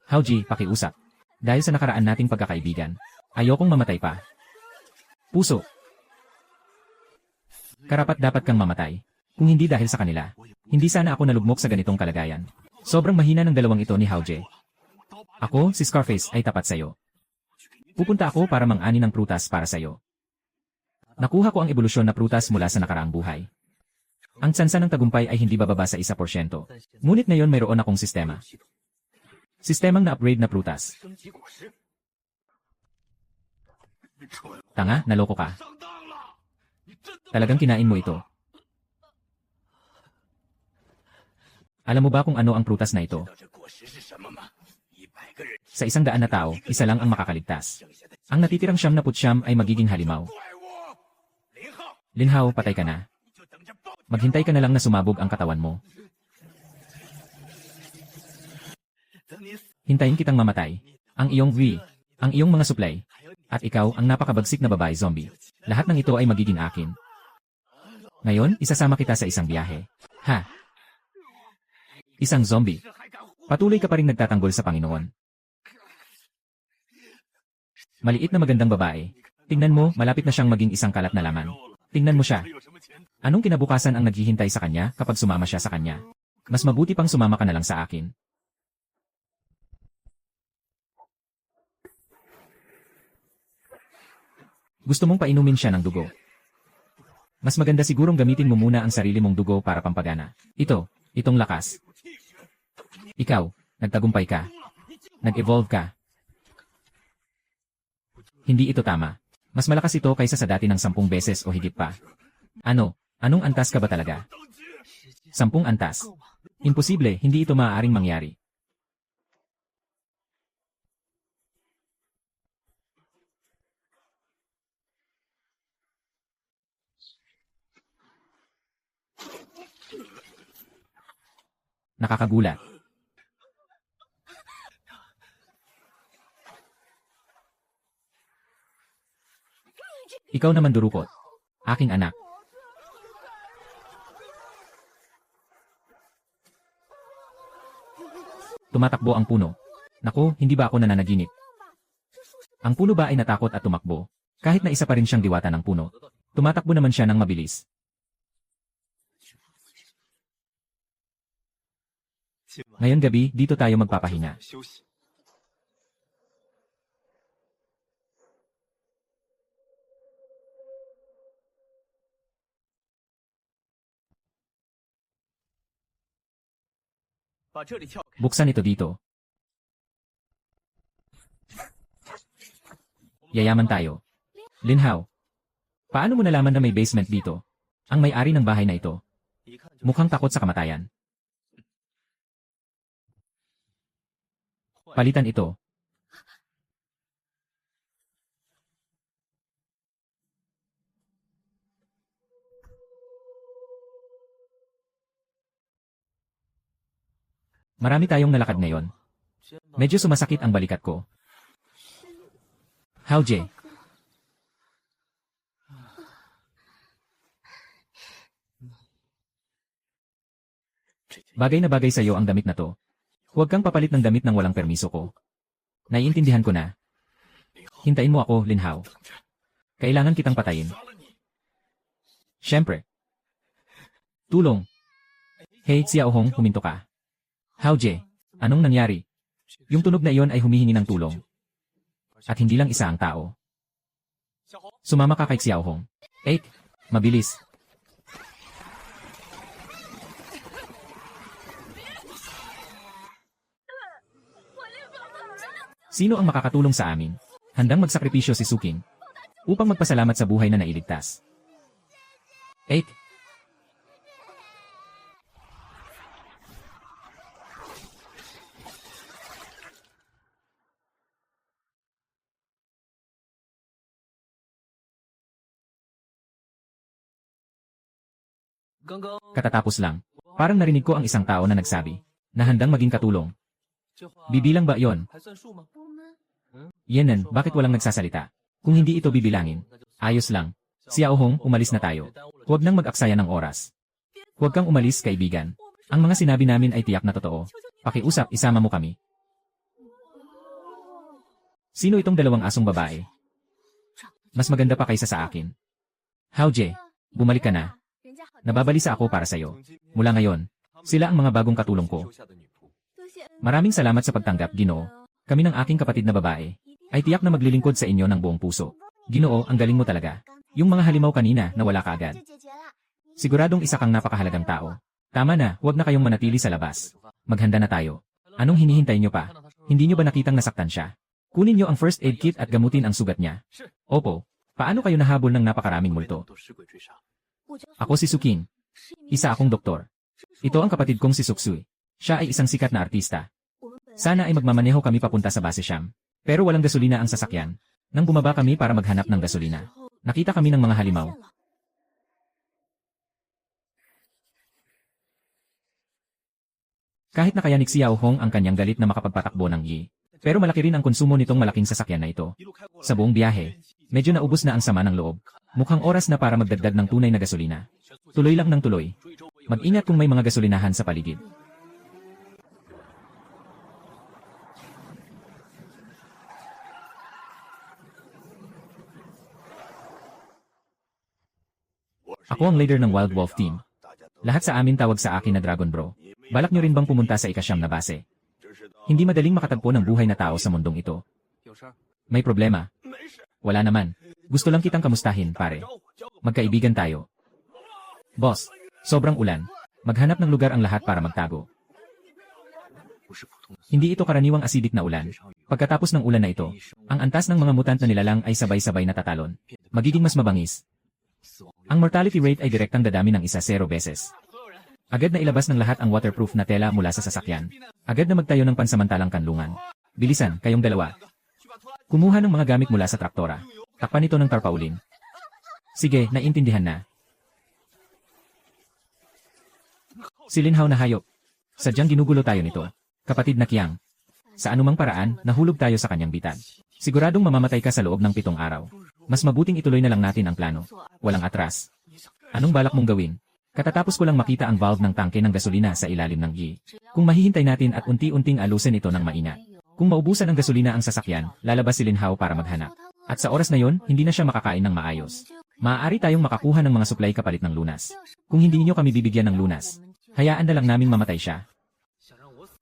Haoji, pakiusap. Dahil sa nakaraan nating pagkakaibigan, ayokong mamatay pa. Puso. Karapat dapat kang mamatay. Kung hindi dahil sa kanila, hindi sana ako nalugmok sa ganitong kalagayan. Sobrang mahina ng dalawang ito ni Haoje. Ako, si Scarface, ay tapat sa'yo. Pupunta ako para mang-ani ng prutas para sa'yo. Nakuha ko ang ebolusyon na prutas mula sa nakaraang buhay. Ang tsansa ng tagumpay ay hindi bababa sa 1%. Ngunit ngayon mayroon akong sistema. Sistemang na-upgrade na prutas. Tanga, naloko ka. Talagang kinain mo ito. Alam mo ba kung ano ang prutas na ito? Sa 100 na tao, isa lang ang makakaligtas. Ang natitirang 99 ay magiging halimaw. Lin Hao, patay ka na. Maghintay ka na lang na sumabog ang katawan mo. Hintayin kitang mamatay. Ang iyong ang iyong mga supply. At ikaw, ang napakabagsik na babae zombie. Lahat ng ito ay magiging akin. Ngayon, isasama kita sa isang biyahe. Ha? Isang zombie. Patuloy ka pa rin nagtatanggol sa Panginoon. Maliit na magandang babae. Tingnan mo, malapit na siyang maging isang kalat na laman. Tingnan mo siya. Anong kinabukasan ang naghihintay sa kanya kapag sumama siya sa kanya? Mas mabuti pang sumama ka na lang sa akin. Gusto mong painumin siya ng dugo. Mas maganda sigurong gamitin mo muna ang sarili mong dugo para pampagana. Itong lakas. Ikaw, nagtagumpay ka. Nag-evolve ka. Hindi ito tama. Mas malakas ito kaysa sa dati ng 10 beses o higit pa. Anong antas ka ba talaga? 10 antas. Imposible, hindi ito maaaring mangyari. Nakakagulat. Ikaw naman durukot. Aking anak. Tumatakbo ang puno. Naku, hindi ba ako nananaginip? Ang puno ba ay natakot at tumakbo? Kahit na isa pa rin siyang diwata ng puno. Tumatakbo naman siya ng mabilis. Ngayon gabi, dito tayo magpapahinga. Buksan ito dito. Yayaman tayo. Lin Hao, paano mo nalaman na may basement dito? Ang may-ari ng bahay na ito. Mukhang takot sa kamatayan. Palitan ito. Marami tayong nalakad ngayon. Medyo sumasakit ang balikat ko. Haoje, bagay na bagay sa'yo ang damit na to. Huwag kang papalit ng damit ng walang permiso ko. Naiintindihan ko na. Hintayin mo ako, Lin Hao. Kailangan kitang patayin. Siyempre. Tulong. Hey, Xiaohong, huminto ka. Haoje, anong nangyari? Yung tunog na iyon ay humihingi ng tulong. At hindi lang isa ang tao. Sumama ka kay Xiaohong. Mabilis. Sino ang makakatulong sa amin? Handang magsakripisyo si Suking upang magpasalamat sa buhay na nailigtas. Katatapos lang, parang narinig ko ang isang tao na nagsabi na handang maging katulong. Bibilang ba yon? Yenan, bakit walang nagsasalita? Kung hindi ito bibilangin, ayos lang. Xiaohong, umalis na tayo. Huwag nang mag-aksaya ng oras. Huwag kang umalis, kaibigan. Ang mga sinabi namin ay tiyak na totoo. Pakiusap, isama mo kami. Sino itong dalawang asong babae? Mas maganda pa kaysa sa akin. Haoje, bumalik ka na. Nababalisa ako para sa'yo. Mula ngayon, sila ang mga bagong katulong ko. Maraming salamat sa pagtanggap, Ginoo. Kami ng aking kapatid na babae ay tiyak na maglilingkod sa inyo ng buong puso. Ginoo, ang galing mo talaga. Yung mga halimaw kanina na wala ka agad. Siguradong isa kang napakahalagang tao. Tama na, huwag na kayong manatili sa labas. Maghanda na tayo. Anong hinihintay nyo pa? Hindi nyo ba nakitang nasaktan siya? Kunin nyo ang first aid kit at gamutin ang sugat niya. Opo, paano kayo nahabol ng napakaraming multo? Ako si Suking. Isa akong doktor. Ito ang kapatid kong si Suksui. Siya ay isang sikat na artista. Sana ay magmamaneho kami papunta sa base Siam. Pero walang gasolina ang sasakyan. Nang bumaba kami para maghanap ng gasolina, nakita kami ng mga halimaw. Kahit nakayanig si Yao Hong ang kanyang galit na makapagpatakbo ng Yi. Pero malaki rin ang konsumo nitong malaking sasakyan na ito. Sa buong biyahe, medyo naubos na ang sama ng loob. Mukhang oras na para magdagdag ng tunay na gasolina. Tuloy lang ng tuloy. Mag-ingat kung may mga gasolinahan sa paligid. Ako ang leader ng Wild Wolf Team. Lahat sa amin tawag sa akin na Dragon Bro. Balak nyo rin bang pumunta sa ikasyam na base? Hindi madaling makatagpo ng buhay na tao sa mundong ito. May problema? Wala naman. Gusto lang kitang kamustahin, pare. Magkaibigan tayo. Boss, sobrang ulan. Maghanap ng lugar ang lahat para magtago. Hindi ito karaniwang acidic na ulan. Pagkatapos ng ulan na ito, ang antas ng mga mutant na nilalang ay sabay-sabay natatalon. Magiging mas mabangis. Ang mortality rate ay direktang dadami ng 1-0 beses. Agad na ilabas ng lahat ang waterproof na tela mula sa sasakyan. Agad na magtayo ng pansamantalang kanlungan. Bilisan, kayong dalawa. Kumuha ng mga gamit mula sa traktora. Takpan ito ng tarpaulin. Sige, naintindihan na. Si Lin Hao na hayop. Sadyang ginugulo tayo nito. Kapatid na Qiang. Sa anumang paraan, nahulog tayo sa kanyang bitag. Siguradong mamamatay ka sa loob ng 7 araw. Mas mabuting ituloy na lang natin ang plano. Walang atras. Anong balak mong gawin? Katatapos ko lang makita ang valve ng tangke ng gasolina sa ilalim ng Yi. Kung mahihintay natin at unti-unting alusin ito ng maingat. Kung maubusan ng gasolina ang sasakyan, lalabas si Lin Hao para maghanap. At sa oras na yon, hindi na siya makakain ng maayos. Maaari tayong makakuha ng mga supply kapalit ng lunas. Kung hindi niyo kami bibigyan ng lunas, hayaan na lang namin mamatay siya.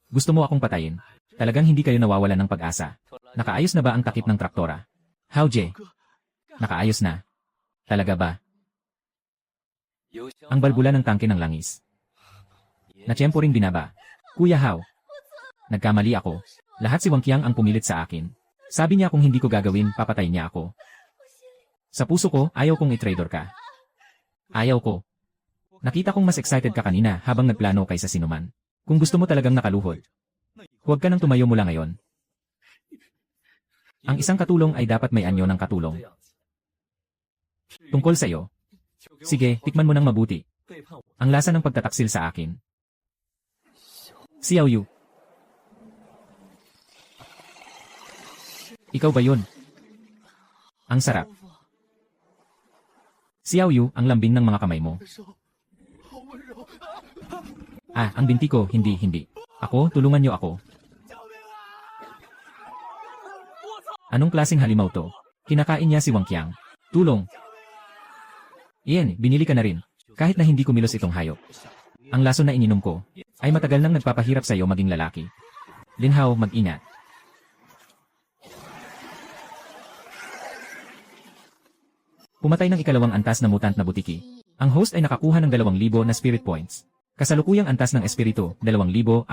Gusto mo akong patayin? Talagang hindi kayo nawawalan ng pag-asa. Nakaayos na ba ang takip ng traktora? Haoje, nakaayos na. Talaga ba? Ang balbula ng tangke ng langis. Natiyempo ring binaba. Kuya Hao. Nagkamali ako. Lahat si Wang Qiang ang pumilit sa akin. Sabi niya kung hindi ko gagawin, papatayin niya ako. Sa puso ko, ayaw kong i-traitor ka. Ayaw ko. Nakita kong mas excited ka kanina habang nagplano kaysa sinuman. Kung gusto mo talagang nakaluhod, huwag ka nang tumayo mula ngayon. Ang isang katulong ay dapat may anyo ng katulong. Tungkol sa iyo. Sige, tikman mo nang mabuti. Ang lasa ng pagtataksil sa akin. Xiao Yu. Ikaw ba yun? Ang sarap. Xiao Yu, ang lambing ng mga kamay mo. 手好温柔， Ah, ang binti ko, hindi. Ako, tulungan niyo ako. Anong klaseng halimaw to? Kinakain niya si Wang Qiang. Tulong. Iyan, binili ka na rin. Kahit na hindi kumilos itong hayop. Ang laso na ininom ko, ay matagal nang nagpapahirap sa iyo maging lalaki. Lin Hao, mag-ingat. Pumatay ng ikalawang antas na mutant na butiki. Ang host ay nakakuha ng 2,000 na spirit points. Kasalukuyang antas ng espiritu, 2,400.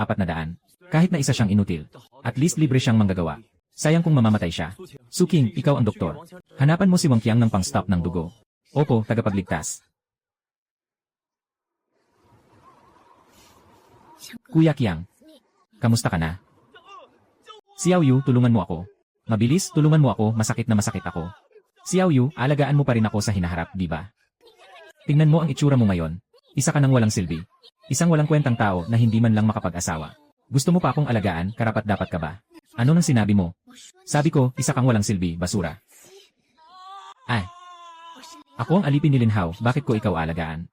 Kahit na isa siyang inutil. At least libre siyang manggagawa. Sayang kung mamamatay siya. Su King, ikaw ang doktor. Hanapan mo si Wang Qiang ng pang-stop ng dugo. Opo, tagapagligtas. Kuya Qiang. Kamusta ka na? Xiao Yu, tulungan mo ako. Mabilis, tulungan mo ako, masakit na masakit ako. Xiao Yu, alagaan mo pa rin ako sa hinaharap, di ba? Tingnan mo ang itsura mo ngayon. Isa ka nang walang silbi. Isang walang kwentang tao na hindi man lang makapag-asawa. Gusto mo pa akong alagaan, karapat dapat ka ba? Ano nang sinabi mo? Sabi ko, isa kang walang silbi, basura. Ay. Ako ang alipin ni Lin Hao, bakit ko ikaw alagaan?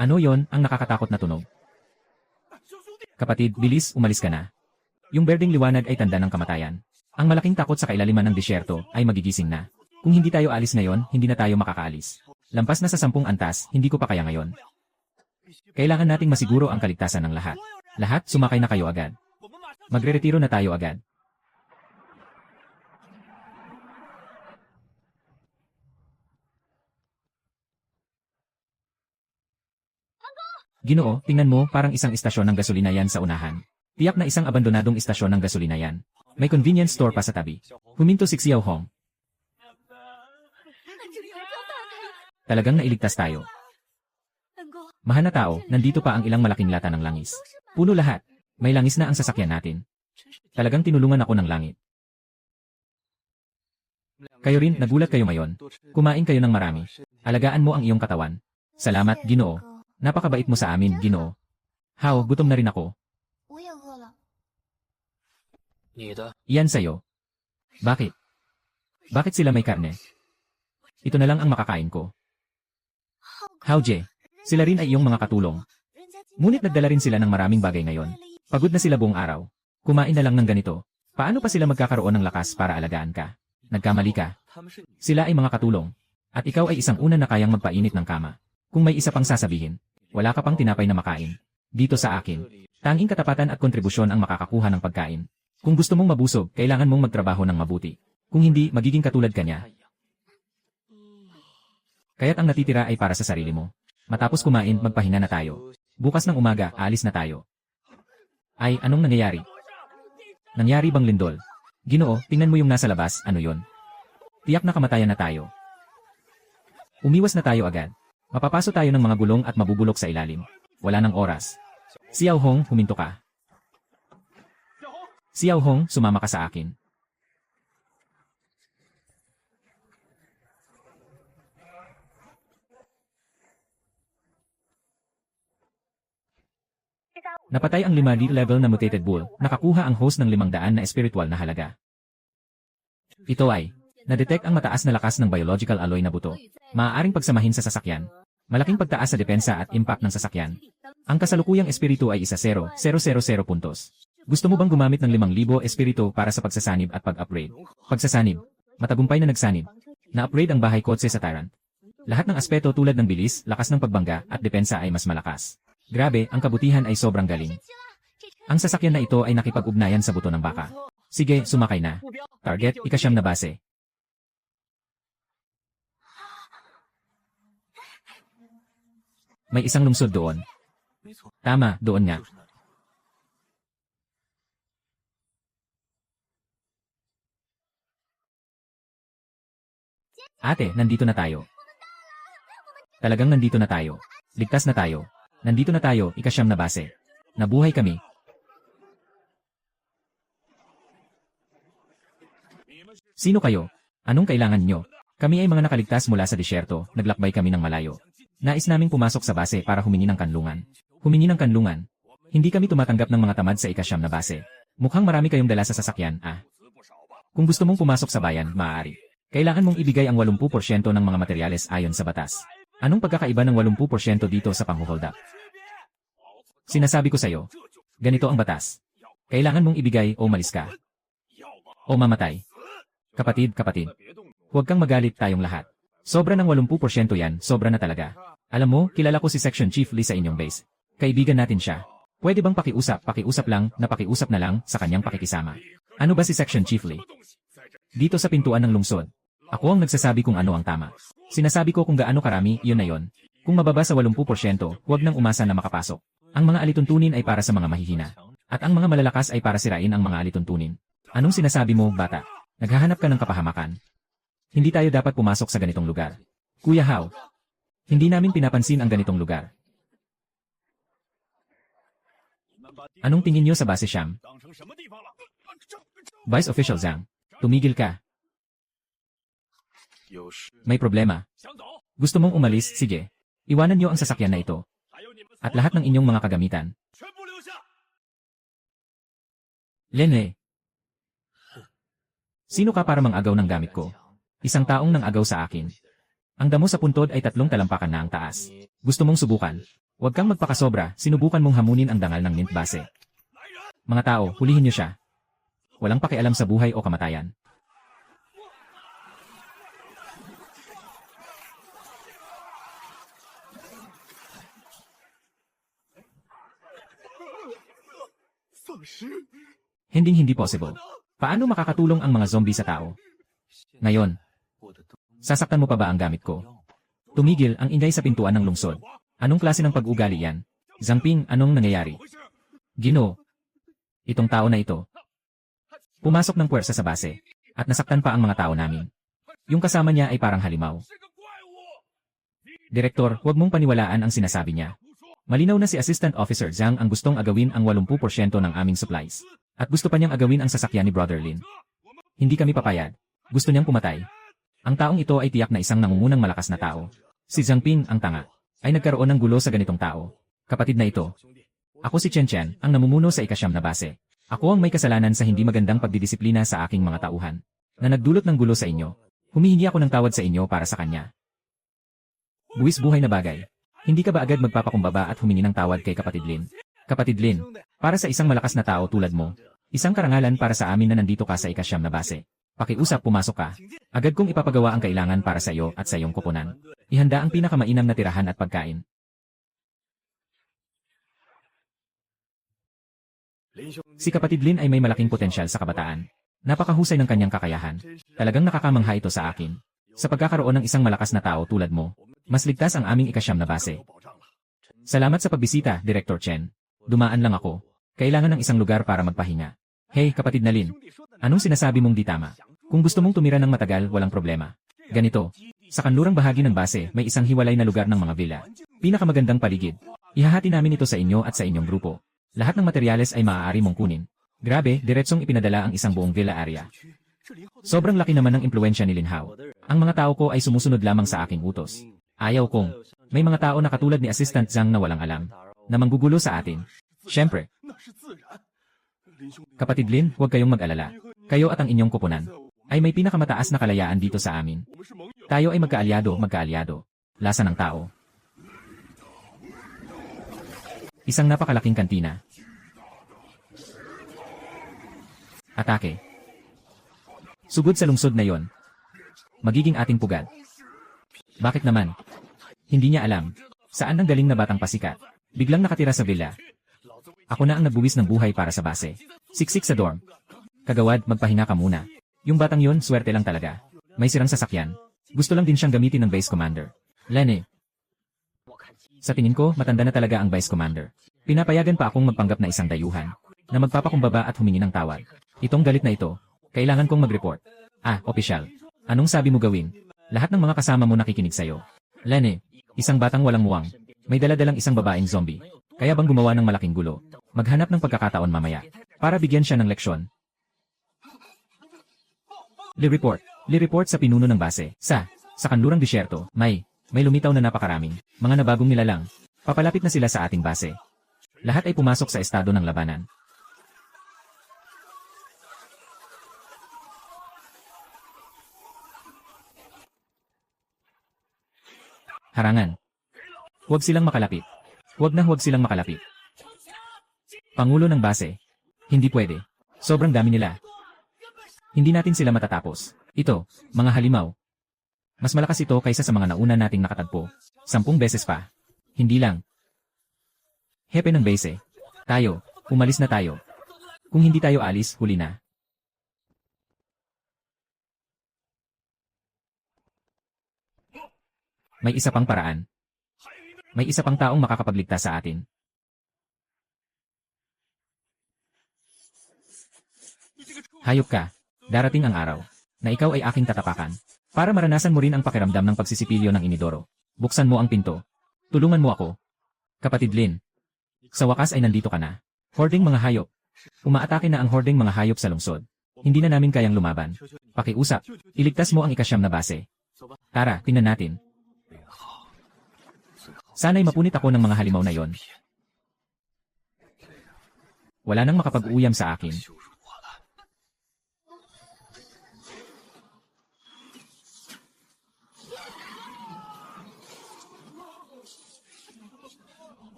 Ano yon, ang nakakatakot na tunog? Kapatid, bilis, umalis ka na. Yung berdeng liwanag ay tanda ng kamatayan. Ang malaking takot sa kailaliman ng disyerto ay magigising na. Kung hindi tayo alis ngayon, hindi na tayo makakaalis. Lampas na sa 10 antas, hindi ko pa kaya ngayon. Kailangan nating masiguro ang kaligtasan ng lahat. Lahat, sumakay na kayo agad. Magre-retiro na tayo agad. Ginoo, tingnan mo, parang isang istasyon ng gasolina yan sa unahan. Tiyak na isang abandonadong istasyon ng gasolina yan. May convenience store pa sa tabi. Huminto si Xiao Hong. Talagang nailigtas tayo. Mahal na tao, nandito pa ang ilang malaking lata ng langis. Puno lahat. May langis na ang sasakyan natin. Talagang tinulungan ako ng langit. Kayo rin, nagulat kayo ngayon. Kumain kayo ng marami. Alagaan mo ang iyong katawan. Salamat, Ginoo. Napakabait mo sa amin, Ginoo. Hao, gutom na rin ako. 我也饿了。 你的 Iyan sa'yo. Bakit? Bakit sila may karne? Ito na lang ang makakain ko. Hao Jie, sila rin ay iyong mga katulong. Ngunit nagdala rin sila ng maraming bagay ngayon. Pagod na sila buong araw. Kumain na lang ng ganito. Paano pa sila magkakaroon ng lakas para alagaan ka? Nagkamali ka. 他们是你 Sila ay mga katulong. At ikaw ay isang una na kayang magpainit ng kama. Kung may isa pang sasabihin, wala ka pang tinapay na makain. Dito sa akin, tanging katapatan at kontribusyon ang makakakuha ng pagkain. Kung gusto mong mabusog, kailangan mong magtrabaho ng mabuti. Kung hindi, magiging katulad ka niya. Kaya't ang natitira ay para sa sarili mo. Matapos kumain, magpahinga na tayo. Bukas ng umaga, aalis na tayo. Ay, anong nangyayari? Nangyari bang lindol? Ginoo, tingnan mo yung nasa labas, ano yon? Tiyak na kamatayan na tayo. Umiwas na tayo agad. Mapapaso tayo ng mga gulong at mabubulok sa ilalim. Wala nang oras. Xiao Hong, huminto ka. Xiao Hong, sumama ka sa akin. Napatay ang 5D level na mutated bull, nakakuha ang host ng 500 na espiritual na halaga. Ito ay, na-detect ang mataas na lakas ng biological alloy na buto. Maaaring pagsamahin sa sasakyan. Malaking pagtaas sa depensa at impact ng sasakyan. Ang kasalukuyang espiritu ay 10,000 puntos. Gusto mo bang gumamit ng 5,000 espiritu para sa pagsasanib at pag-upgrade? Pagsasanib. Matagumpay na nagsanib. Na-upgrade ang bahay kotse sa Tyrant. Lahat ng aspeto tulad ng bilis, lakas ng pagbangga, at depensa ay mas malakas. Grabe, ang kabutihan ay sobrang galing. Ang sasakyan na ito ay nakipag-ugnayan sa buto ng baka. Sige, sumakay na. Target, 9 na base. May isang lungsod doon. 没错， Tama, doon nga. 就是那里。 Ate, nandito na tayo. Talagang nandito na tayo. Ligtas na tayo. Nandito na tayo, 9 na base. Nabuhay kami. Sino kayo? Anong kailangan nyo? Kami ay mga nakaligtas mula sa disyerto, naglakbay kami ng malayo. Nais naming pumasok sa base para humingi ng kanlungan. Humingi ng kanlungan. Hindi kami tumatanggap ng mga tamad sa 9 na base. Mukhang marami kayong dala sa sasakyan, ah. Kung gusto mong pumasok sa bayan, maaari. Kailangan mong ibigay ang 80% ng mga materyales ayon sa batas. Anong pagkakaiba ng 80% dito sa panghuhold up? Sinasabi ko sa'yo, ganito ang batas. Kailangan mong ibigay o malis ka. O mamatay. Kapatid, huwag kang magalit tayong lahat. Sobra ng 80% yan, sobra na talaga. Alam mo, kilala ko si Section Chief Lee sa inyong base. Kaibigan natin siya. Pwede bang pakiusap na lang sa kanyang pakikisama? Ano ba si Section Chief Lee? Dito sa pintuan ng lungsod. Ako ang nagsasabi kung ano ang tama. Sinasabi ko kung gaano karami, yun na yun. Kung mababa sa 80%, huwag nang umasa na makapasok. Ang mga alituntunin ay para sa mga mahihina. At ang mga malalakas ay para sirain ang mga alituntunin. Anong sinasabi mo, bata? Naghahanap ka ng kapahamakan. Hindi tayo dapat pumasok sa ganitong lugar. Kuya Hao, hindi namin pinapansin ang ganitong lugar. Anong tingin niyo sa base Siam? Vice Official Zhang, tumigil ka. May problema. Gusto mong umalis? Sige. Iwanan niyo ang sasakyan na ito. At lahat ng inyong mga kagamitan. Lene. Sino ka para mang-agaw ng gamit ko? Isang taong nang-agaw sa akin. Ang damo sa puntod ay 3 talampakan na ang taas. Gusto mong subukan? Huwag kang magpakasobra, sinubukan mong hamunin ang dangal ng mint base. Mga tao, hulihin niyo siya. Walang pakialam sa buhay o kamatayan. Hindi possible. Paano makakatulong ang mga zombie sa tao? Ngayon, sasaktan mo pa ba ang gamit ko? Tumigil ang ingay sa pintuan ng lungsod. Anong klase ng pag-ugali yan? Zhangping, anong nangyayari? Ginoo, itong tao na ito. Pumasok ng puwersa sa base, at nasaktan pa ang mga tao namin. Yung kasama niya ay parang halimaw. Direktor, huwag mong paniwalaan ang sinasabi niya. Malinaw na si Assistant Officer Zhang ang gustong agawin ang 80% ng aming supplies. At gusto pa niyang agawin ang sasakyan ni Brother Lin. Hindi kami papayag. Gusto niyang pumatay. Ang taong ito ay tiyak na isang nangungunang malakas na tao. Si Zhangping, ang tanga, ay nagkaroon ng gulo sa ganitong tao. Kapatid na ito. Ako si Chen Chen, ang namumuno sa ikasyam na base. Ako ang may kasalanan sa hindi magandang pagdidisiplina sa aking mga tauhan, na nagdulot ng gulo sa inyo. Humihingi ako ng tawad sa inyo para sa kanya. Buwis buhay na bagay. Hindi ka ba agad magpapakumbaba at humingi ng tawad kay Kapatid Lin? Kapatid Lin, para sa isang malakas na tao tulad mo, isang karangalan para sa amin na nandito ka sa ikasyam na base. Pakiusap, pumasok ka. Agad kong ipapagawa ang kailangan para sa iyo at sa iyong koponan. Ihanda ang pinakamainam na tirahan at pagkain. Si Kapatid Lin ay may malaking potensyal sa kabataan. Napakahusay ng kanyang kakayahan. Talagang nakakamangha ito sa akin. Sa pagkakaroon ng isang malakas na tao tulad mo, mas ligtas ang aming ikasyam na base. Salamat sa pagbisita, Director Chen. Dumaan lang ako. Kailangan ng isang lugar para magpahinga. Hey, Kapatid na Lin. Anong sinasabi mong di tama? Kung gusto mong tumira ng matagal, walang problema. Ganito. Sa kanlurang bahagi ng base, may isang hiwalay na lugar ng mga villa. Pinakamagandang paligid. Ihahati namin ito sa inyo at sa inyong grupo. Lahat ng materyales ay maaari mong kunin. Grabe, diretsong ipinadala ang isang buong villa area. Sobrang laki naman ng impluensya ni Lin Hao. Ang mga tao ko ay sumusunod lamang sa aking utos. Ayaw kong. May mga tao na katulad ni Assistant Zhang na walang alam, na manggugulo sa atin. Siyempre. Kapatid Lin, huwag kayong mag-alala. Kayo at ang inyong koponan ay may pinakamataas na kalayaan dito sa amin. Tayo ay magkaalyado. Lasa ng tao. Isang napakalaking kantina. Atake. Sugod sa lungsod na yon. Magiging ating pugad. Bakit naman? Hindi niya alam. Saan ang galing na batang pasikat? Biglang nakatira sa villa. Ako na ang nagbuwis ng buhay para sa base. Siksik sa dorm. Kagawad, magpahinga ka muna. Yung batang yon, swerte lang talaga. May sirang sasakyan. Gusto lang din siyang gamitin ng base commander. Lene. Sa tingin ko, matanda na talaga ang vice commander. Pinapayagan pa akong magpanggap na isang dayuhan, na magpapakumbaba at humingi ng tawad. Itong galit na ito, kailangan kong mag-report. Opisyal. Anong sabi mo gawin? Lahat ng mga kasama mo nakikinig sa'yo. Lene, isang batang walang muwang. May daladalang isang babaeng zombie. Kaya bang gumawa ng malaking gulo? Maghanap ng pagkakataon mamaya, para bigyan siya ng leksyon. Li-report sa pinuno ng base. Sa kanlurang disyerto, may lumitaw na napakaraming mga nabagong nilalang. Papalapit na sila sa ating base. Lahat ay pumasok sa estado ng labanan. Harangan. Huwag silang makalapit. Huwag silang makalapit. Pangulo ng base. Hindi pwede. Sobrang dami nila. Hindi natin sila matatapos. Ito, mga halimaw. Mas malakas ito kaysa sa mga nauna nating nakatagpo. 10 beses pa. Hindi lang. Hepe ng base. Tayo, umalis na tayo. Kung hindi tayo alis, huli na. May isa pang paraan. May isa pang taong makakapagligtas sa atin. Hayop ka. Darating ang araw na ikaw ay aking tatapakan. Para maranasan mo rin ang pakiramdam ng pagsisipilyo ng inidoro. Buksan mo ang pinto. Tulungan mo ako. Kapatid Lin. Sa wakas ay nandito ka na. Hordeng mga hayop. Umaatake na ang hordeng mga hayop sa lungsod. Hindi na namin kayang lumaban. Pakiusap. Iligtas mo ang ikasyam na base. Tara, tingnan natin. Sana'y mapunit ako ng mga halimaw na yon. Wala nang makapag-uyam sa akin.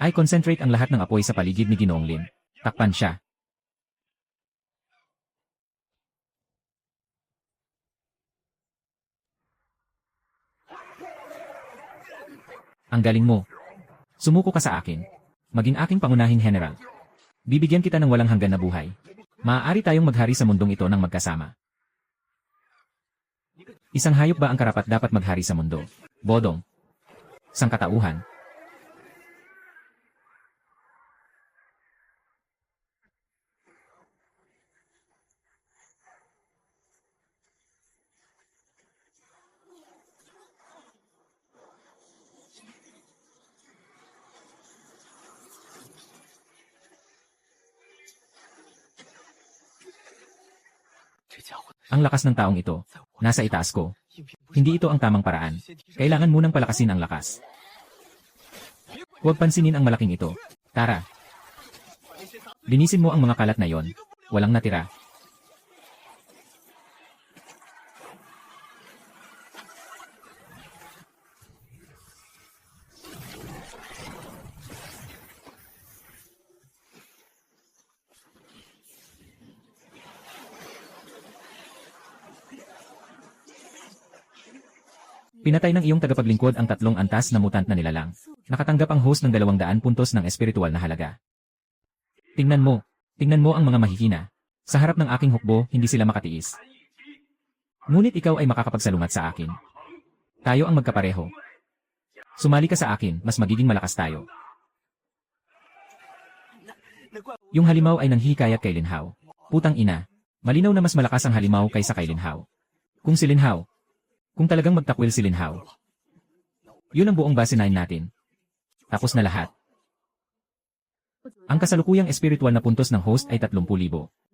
Ay concentrate ang lahat ng apoy sa paligid ni Ginoong Lin. Takpan siya. Ang galing mo. Sumuko ka sa akin. Maging aking pangunahing general. Bibigyan kita ng walang hanggan na buhay. Maaari tayong maghari sa mundong ito ng magkasama. Isang hayop ba ang karapat dapat maghari sa mundo? Bodong. Sangkatauhan. Ang lakas ng taong ito. Nasa itaas ko. Hindi ito ang tamang paraan. Kailangan munang palakasin ang lakas. Huwag pansinin ang malaking ito. Tara. Linisin mo ang mga kalat na yon. Walang natira. Pinatay ng iyong tagapaglingkod ang 3 antas na mutant na nilalang. Nakatanggap ang host ng 200 puntos ng espiritual na halaga. Tingnan mo ang mga mahihina. Sa harap ng aking hukbo, hindi sila makatiis. Ngunit ikaw ay makakapagsalungat sa akin. Tayo ang magkapareho. Sumali ka sa akin, mas magiging malakas tayo. Yung halimaw ay nanghihikayat kay Linhao. Putang ina. Malinaw na mas malakas ang halimaw kaysa kay Linhao. Kung talagang magtakwil si Linhao. Yun ang buong base 9 natin. Tapos na lahat. Ang kasalukuyang espiritual na puntos ng host ay 30,000.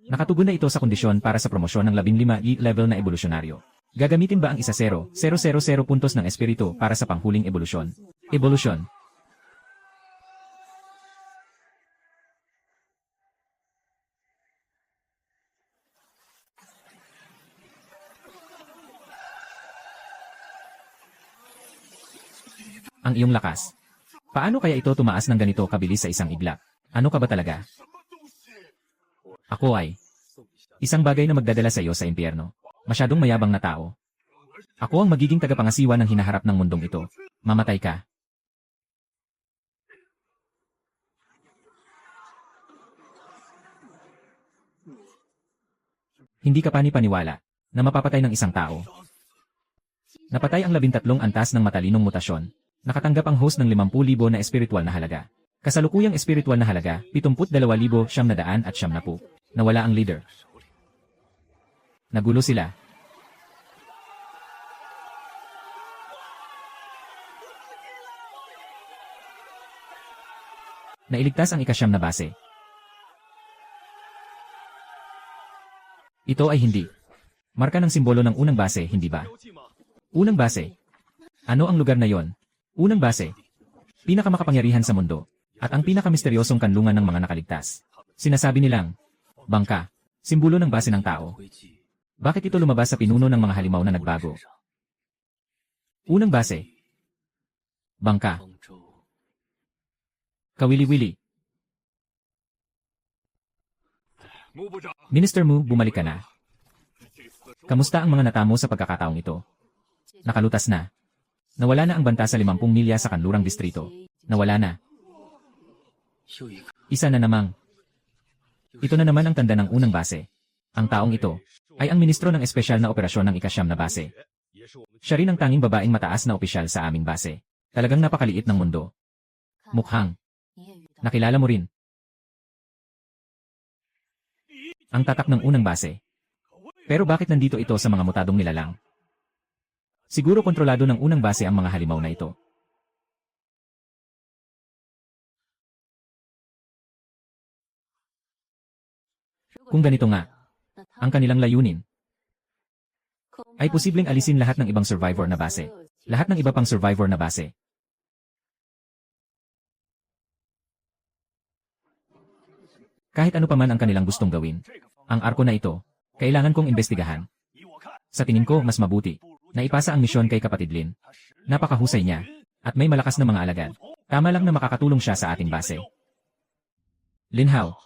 Nakatugon na ito sa kondisyon para sa promosyon ng 15 level na evolusyonaryo. Gagamitin ba ang 10,000 puntos ng espiritu para sa panghuling evolusyon? Evolusyon. Ang iyong lakas. Paano kaya ito tumaas ng ganito kabilis sa isang iglap? Ano ka ba talaga? Ako ay isang bagay na magdadala sa iyo sa impyerno. Masyadong mayabang na tao. Ako ang magiging tagapangasiwa ng hinaharap ng mundong ito. Mamatay ka. Hindi ka panipaniwala na mapapatay ng isang tao. Napatay ang 13 antas ng matalinong mutasyon. Nakatanggap ang host ng 50,000 na espiritual na halaga. Kasalukuyang espiritual na halaga, 72,970. Nawala ang leader. Nagulo sila. Nailigtas ang ikasyam na base. Ito ay hindi. Marka ng simbolo ng unang base, hindi ba? Unang base. Ano ang lugar na yon? Unang base. Pinakamakapangyarihan sa mundo. At ang pinakamisteryosong kanlungan ng mga nakaligtas. Sinasabi nilang, bangka, simbolo ng base ng tao. Bakit ito lumabas sa pinuno ng mga halimaw na nagbago? Unang base. Bangka. 方舟。 Kawili-wili. Minister Mu, bumalik ka na. Kamusta ang mga natamo sa pagkakataong ito? Nakalutas na. Nawala na ang banta sa 50 milya sa kanlurang distrito. Nawala na. 又一个 Isa na namang. Ito na naman ang tanda ng unang base. Ang taong ito ay ang ministro ng espesyal na operasyon ng ikasyam na base. Siya rin ang tanging babaeng mataas na opisyal sa aming base. Talagang napakaliit ng mundo. Mukhang. Nakilala mo rin. Ang tatak ng unang base. Pero bakit nandito ito sa mga mutadong nilalang? Siguro kontrolado ng unang base ang mga halimaw na ito. Kung ganito nga, ang kanilang layunin ay posibleng alisin lahat ng ibang survivor na base. Lahat ng iba pang survivor na base. Kahit ano pa man ang kanilang gustong gawin, ang arko na ito, kailangan kong imbestigahan. Sa tingin ko, mas mabuti na ipasa ang misyon kay kapatid Lin. Napakahusay niya, at may malakas na mga alagad. Tama lang na makakatulong siya sa ating base. Lin Hao,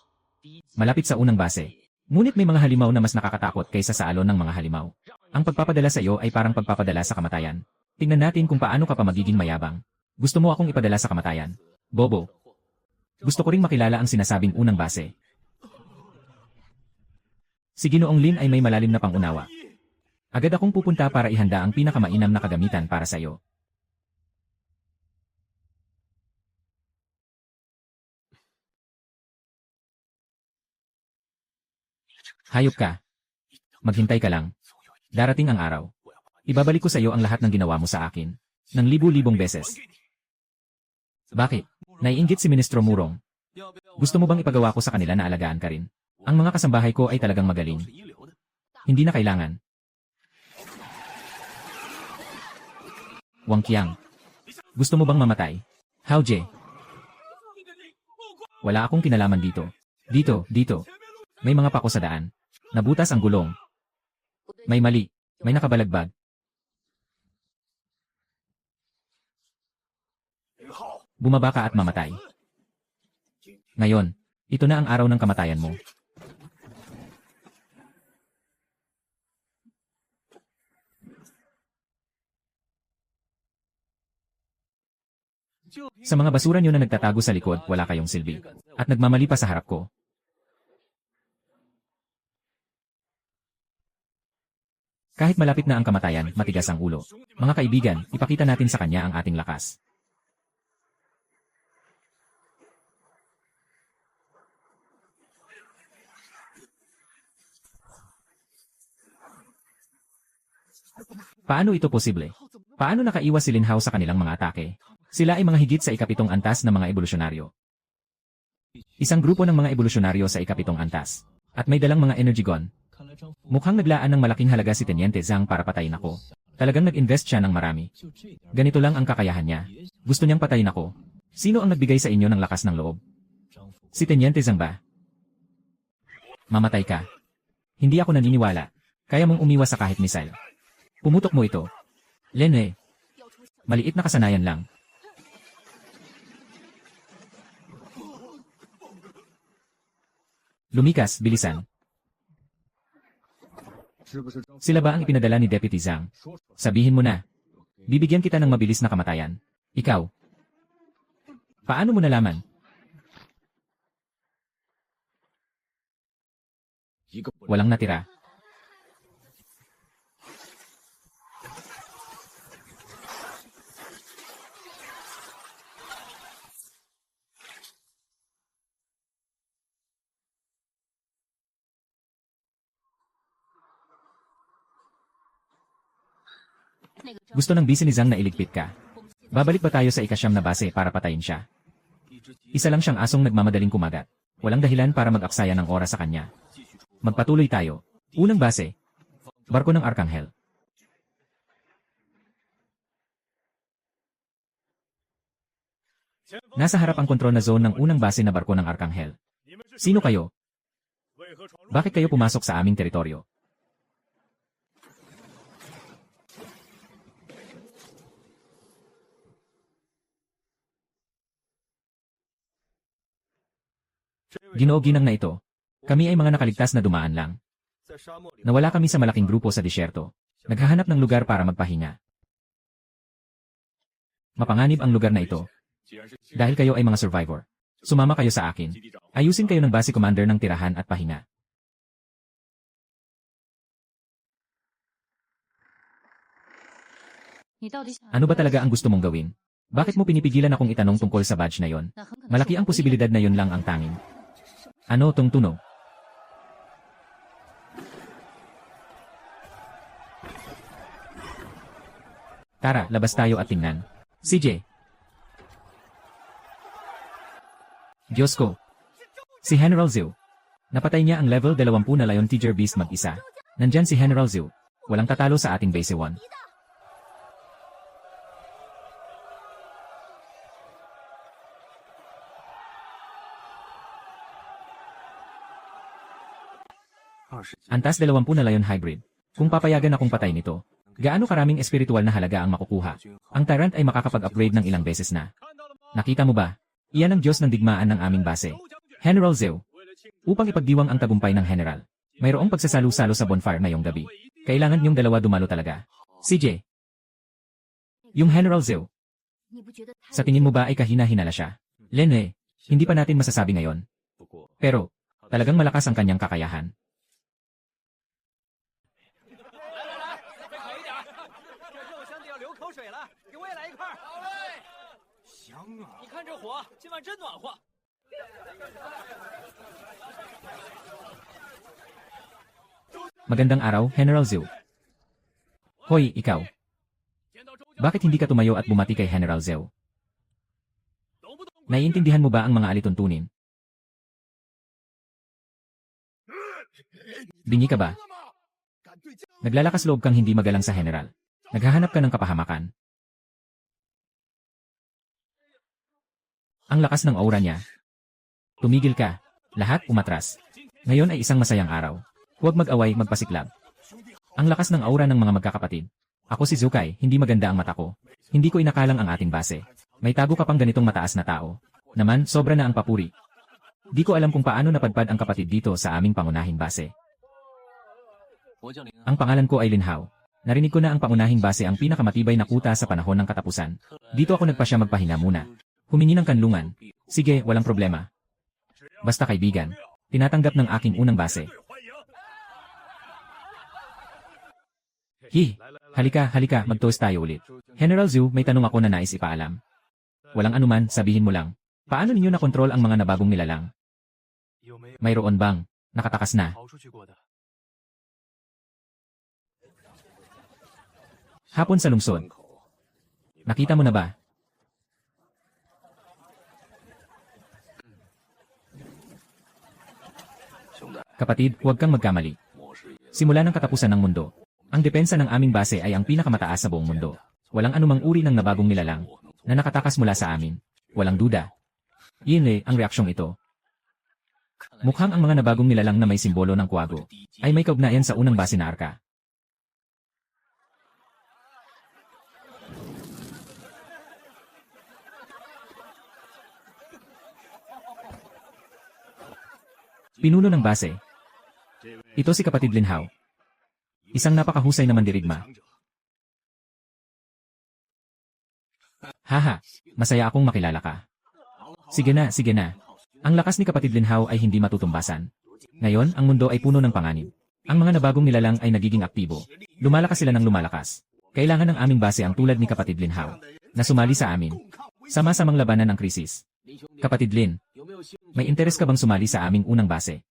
malapit sa unang base. Ngunit may mga halimaw na mas nakakatakot kaysa sa alon ng mga halimaw. Ang pagpapadala sa iyo ay parang pagpapadala sa kamatayan. Tingnan natin kung paano ka pa magiging mayabang. Gusto mo akong ipadala sa kamatayan? Bobo. Gusto ko ring makilala ang sinasabing unang base. Si Ginoong Lin ay may malalim na pangunawa. Agad akong pupunta para ihanda ang pinakamainam na kagamitan para sa iyo. Hayop ka. Maghintay ka lang. Darating ang araw. Ibabalik ko sa iyo ang lahat ng ginawa mo sa akin. Ng libu-libong beses. Bakit? Naiinggit si Ministro Murong. Gusto mo bang ipagawa ko sa kanila na alagaan ka rin? Ang mga kasambahay ko ay talagang magaling. Hindi na kailangan. Wang Qiang. Gusto mo bang mamatay? Hao Jie. Wala akong kinalaman dito. Dito. May mga pako sa daan. Nabutas ang gulong. May mali. May nakabalagbag. Bumaba ka at mamatay. Ngayon, ito na ang araw ng kamatayan mo. Sa mga basura nyo na nagtatago sa likod, wala kayong silbi. At nagmamali pa sa harap ko. Kahit malapit na ang kamatayan, matigas ang ulo. Mga kaibigan, ipakita natin sa kanya ang ating lakas. Paano ito posible? Paano nakaiwas si Lin Hao sa kanilang mga atake? Sila ay mga higit sa ikapitong antas na mga evolusyonaryo. Isang grupo ng mga evolusyonaryo sa ikapitong antas. At may dalang mga energy gun. Mukhang naglaan ng malaking halaga si Teniente Zhang para patayin ako. Talagang nag-invest siya ng marami. Ganito lang ang kakayahan niya. Gusto niyang patayin ako. Sino ang nagbigay sa inyo ng lakas ng loob? Si Teniente Zhang ba? Mamatay ka. Hindi ako naniniwala. Kaya mong umiwas sa kahit missile. Pumutok mo ito. Lene. Maliit na kasanayan lang. Lumikas, bilisan. Sila ba ang ipinadala ni Deputy Zhang? Sabihin mo na. Bibigyan kita ng mabilis na kamatayan. Ikaw. Paano mo nalaman? Walang natira. Gusto ng bisi ni Zhang na iligpit ka. Babalik ba tayo sa ikasyam na base para patayin siya? Isa lang siyang asong nagmamadaling kumagat. Walang dahilan para mag-aksaya ng oras sa kanya. Magpatuloy tayo. Unang base. Barko ng Arkanghel. Nasa harap ang kontrol na zone ng unang base na barko ng Arkanghel. Sino kayo? Bakit kayo pumasok sa aming teritoryo? Ginoo-ginang na ito. Kami ay mga nakaligtas na dumaan lang. Nawala kami sa malaking grupo sa disyerto. Naghahanap ng lugar para magpahinga. Mapanganib ang lugar na ito. Dahil kayo ay mga survivor. Sumama kayo sa akin. Ayusin kayo ng base commander ng tirahan at pahinga. Ano ba talaga ang gusto mong gawin? Bakit mo pinipigilan akong itanong tungkol sa badge na yon? Malaki ang posibilidad na yon lang ang tanging. Ano tong tunog? Tara, labas tayo at tingnan. CJ. Diyos ko. Si General Zhu. Napatay niya ang level 20 na Lion Tiger Beast mag-isa. Nandyan si General Zhu. Walang tatalo sa ating base 1. Antas 20 na Lion Hybrid. Kung papayagan akong patay nito, gaano karaming espiritual na halaga ang makukuha? Ang Tyrant ay makakapag-upgrade ng ilang beses na. Nakita mo ba? Iyan ang Diyos ng digmaan ng aming base. General Zhu. Upang ipagdiwang ang tagumpay ng General, mayroong pagsasalo-salo sa bonfire ngayong gabi. Kailangan niyong dalawa dumalo talaga. CJ. Yung General Zhu. Sa tingin mo ba ay kahina-hinala siya? Lene, hindi pa natin masasabi ngayon. Pero, talagang malakas ang kanyang kakayahan. 你看这火，今晚真暖和。 Magandang araw, General Zhu. Hoy, ikaw. Bakit hindi ka tumayo at bumati kay General Zhu? Naiintindihan mo ba ang mga alituntunin? Bingi ka ba? Naglalakas loob kang hindi magalang sa General. Naghahanap ka ng kapahamakan. Ang lakas ng aura niya. Tumigil ka. Lahat umatras. Ngayon ay isang masayang araw. Huwag mag-away, magpasiklab. Ang lakas ng aura ng mga magkakapatid. Ako si Zukai, hindi maganda ang mata ko. Hindi ko inakalang ang ating base. May tago ka pang ganitong mataas na tao. Naman, sobra na ang papuri. Di ko alam kung paano napadpad ang kapatid dito sa aming pangunahing base. Ang pangalan ko ay Linhao. Narinig ko na ang pangunahing base ang pinakamatibay na kuta sa panahon ng katapusan. Dito ako nagpasya magpahinga muna. Humingi ng kanlungan. Sige, walang problema. Basta kaibigan, tinatanggap ng aking unang base. Halika, mag-toast tayo ulit. General Zhu, may tanong ako na nais ipaalam. Walang anuman, sabihin mo lang. Paano ninyo nakontrol ang mga nabagong nilalang? Mayroon bang nakatakas na? Hapon sa lungsod. Nakita mo na ba? Kapatid, huwag kang magkamali. Simula ng katapusan ng mundo, ang depensa ng aming base ay ang pinakamataas sa buong mundo. Walang anumang uri ng nabagong nilalang na nakatakas mula sa amin. Walang duda. Yun ang reaksyong ito. Mukhang ang mga nabagong nilalang na may simbolo ng kuwago ay may kaugnayan sa unang base na arka. Pinuno ng base. Ito si kapatid Linhao. Isang napakahusay na mandirigma. Haha, masaya akong makilala ka. Sige na. Ang lakas ni kapatid Linhao ay hindi matutumbasan. Ngayon, ang mundo ay puno ng panganib. Ang mga nabagong nilalang ay nagiging aktibo. Lumalakas sila ng lumalakas. Kailangan ng aming base ang tulad ni kapatid Linhao na sumali sa amin. Sama-samang labanan ang krisis. Kapatid Lin, may interes ka bang sumali sa aming unang base?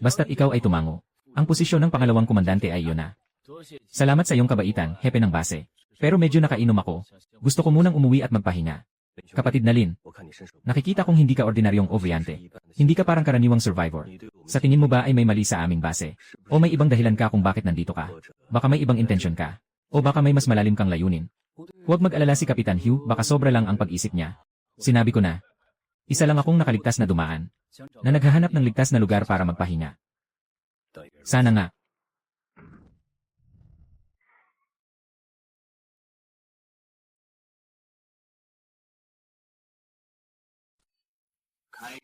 Basta't ikaw ay tumango. Ang posisyon ng pangalawang komandante ay iyon na. Salamat sa iyong kabaitan, hepe ng base. Pero medyo nakainom ako. Gusto ko munang umuwi at magpahinga. Kapatid na Lin, nakikita kong hindi ka ordinaryong ovyante. Hindi ka parang karaniwang survivor. Sa tingin mo ba ay may mali sa aming base? O may ibang dahilan ka kung bakit nandito ka? Baka may ibang intensyon ka. O baka may mas malalim kang layunin. Huwag mag-alala si Kapitan Hugh, baka sobra lang ang pag-isip niya. Sinabi ko na. Isa lang akong nakaligtas na dumaan. Na naghahanap ng ligtas na lugar para magpahinga. Sana nga.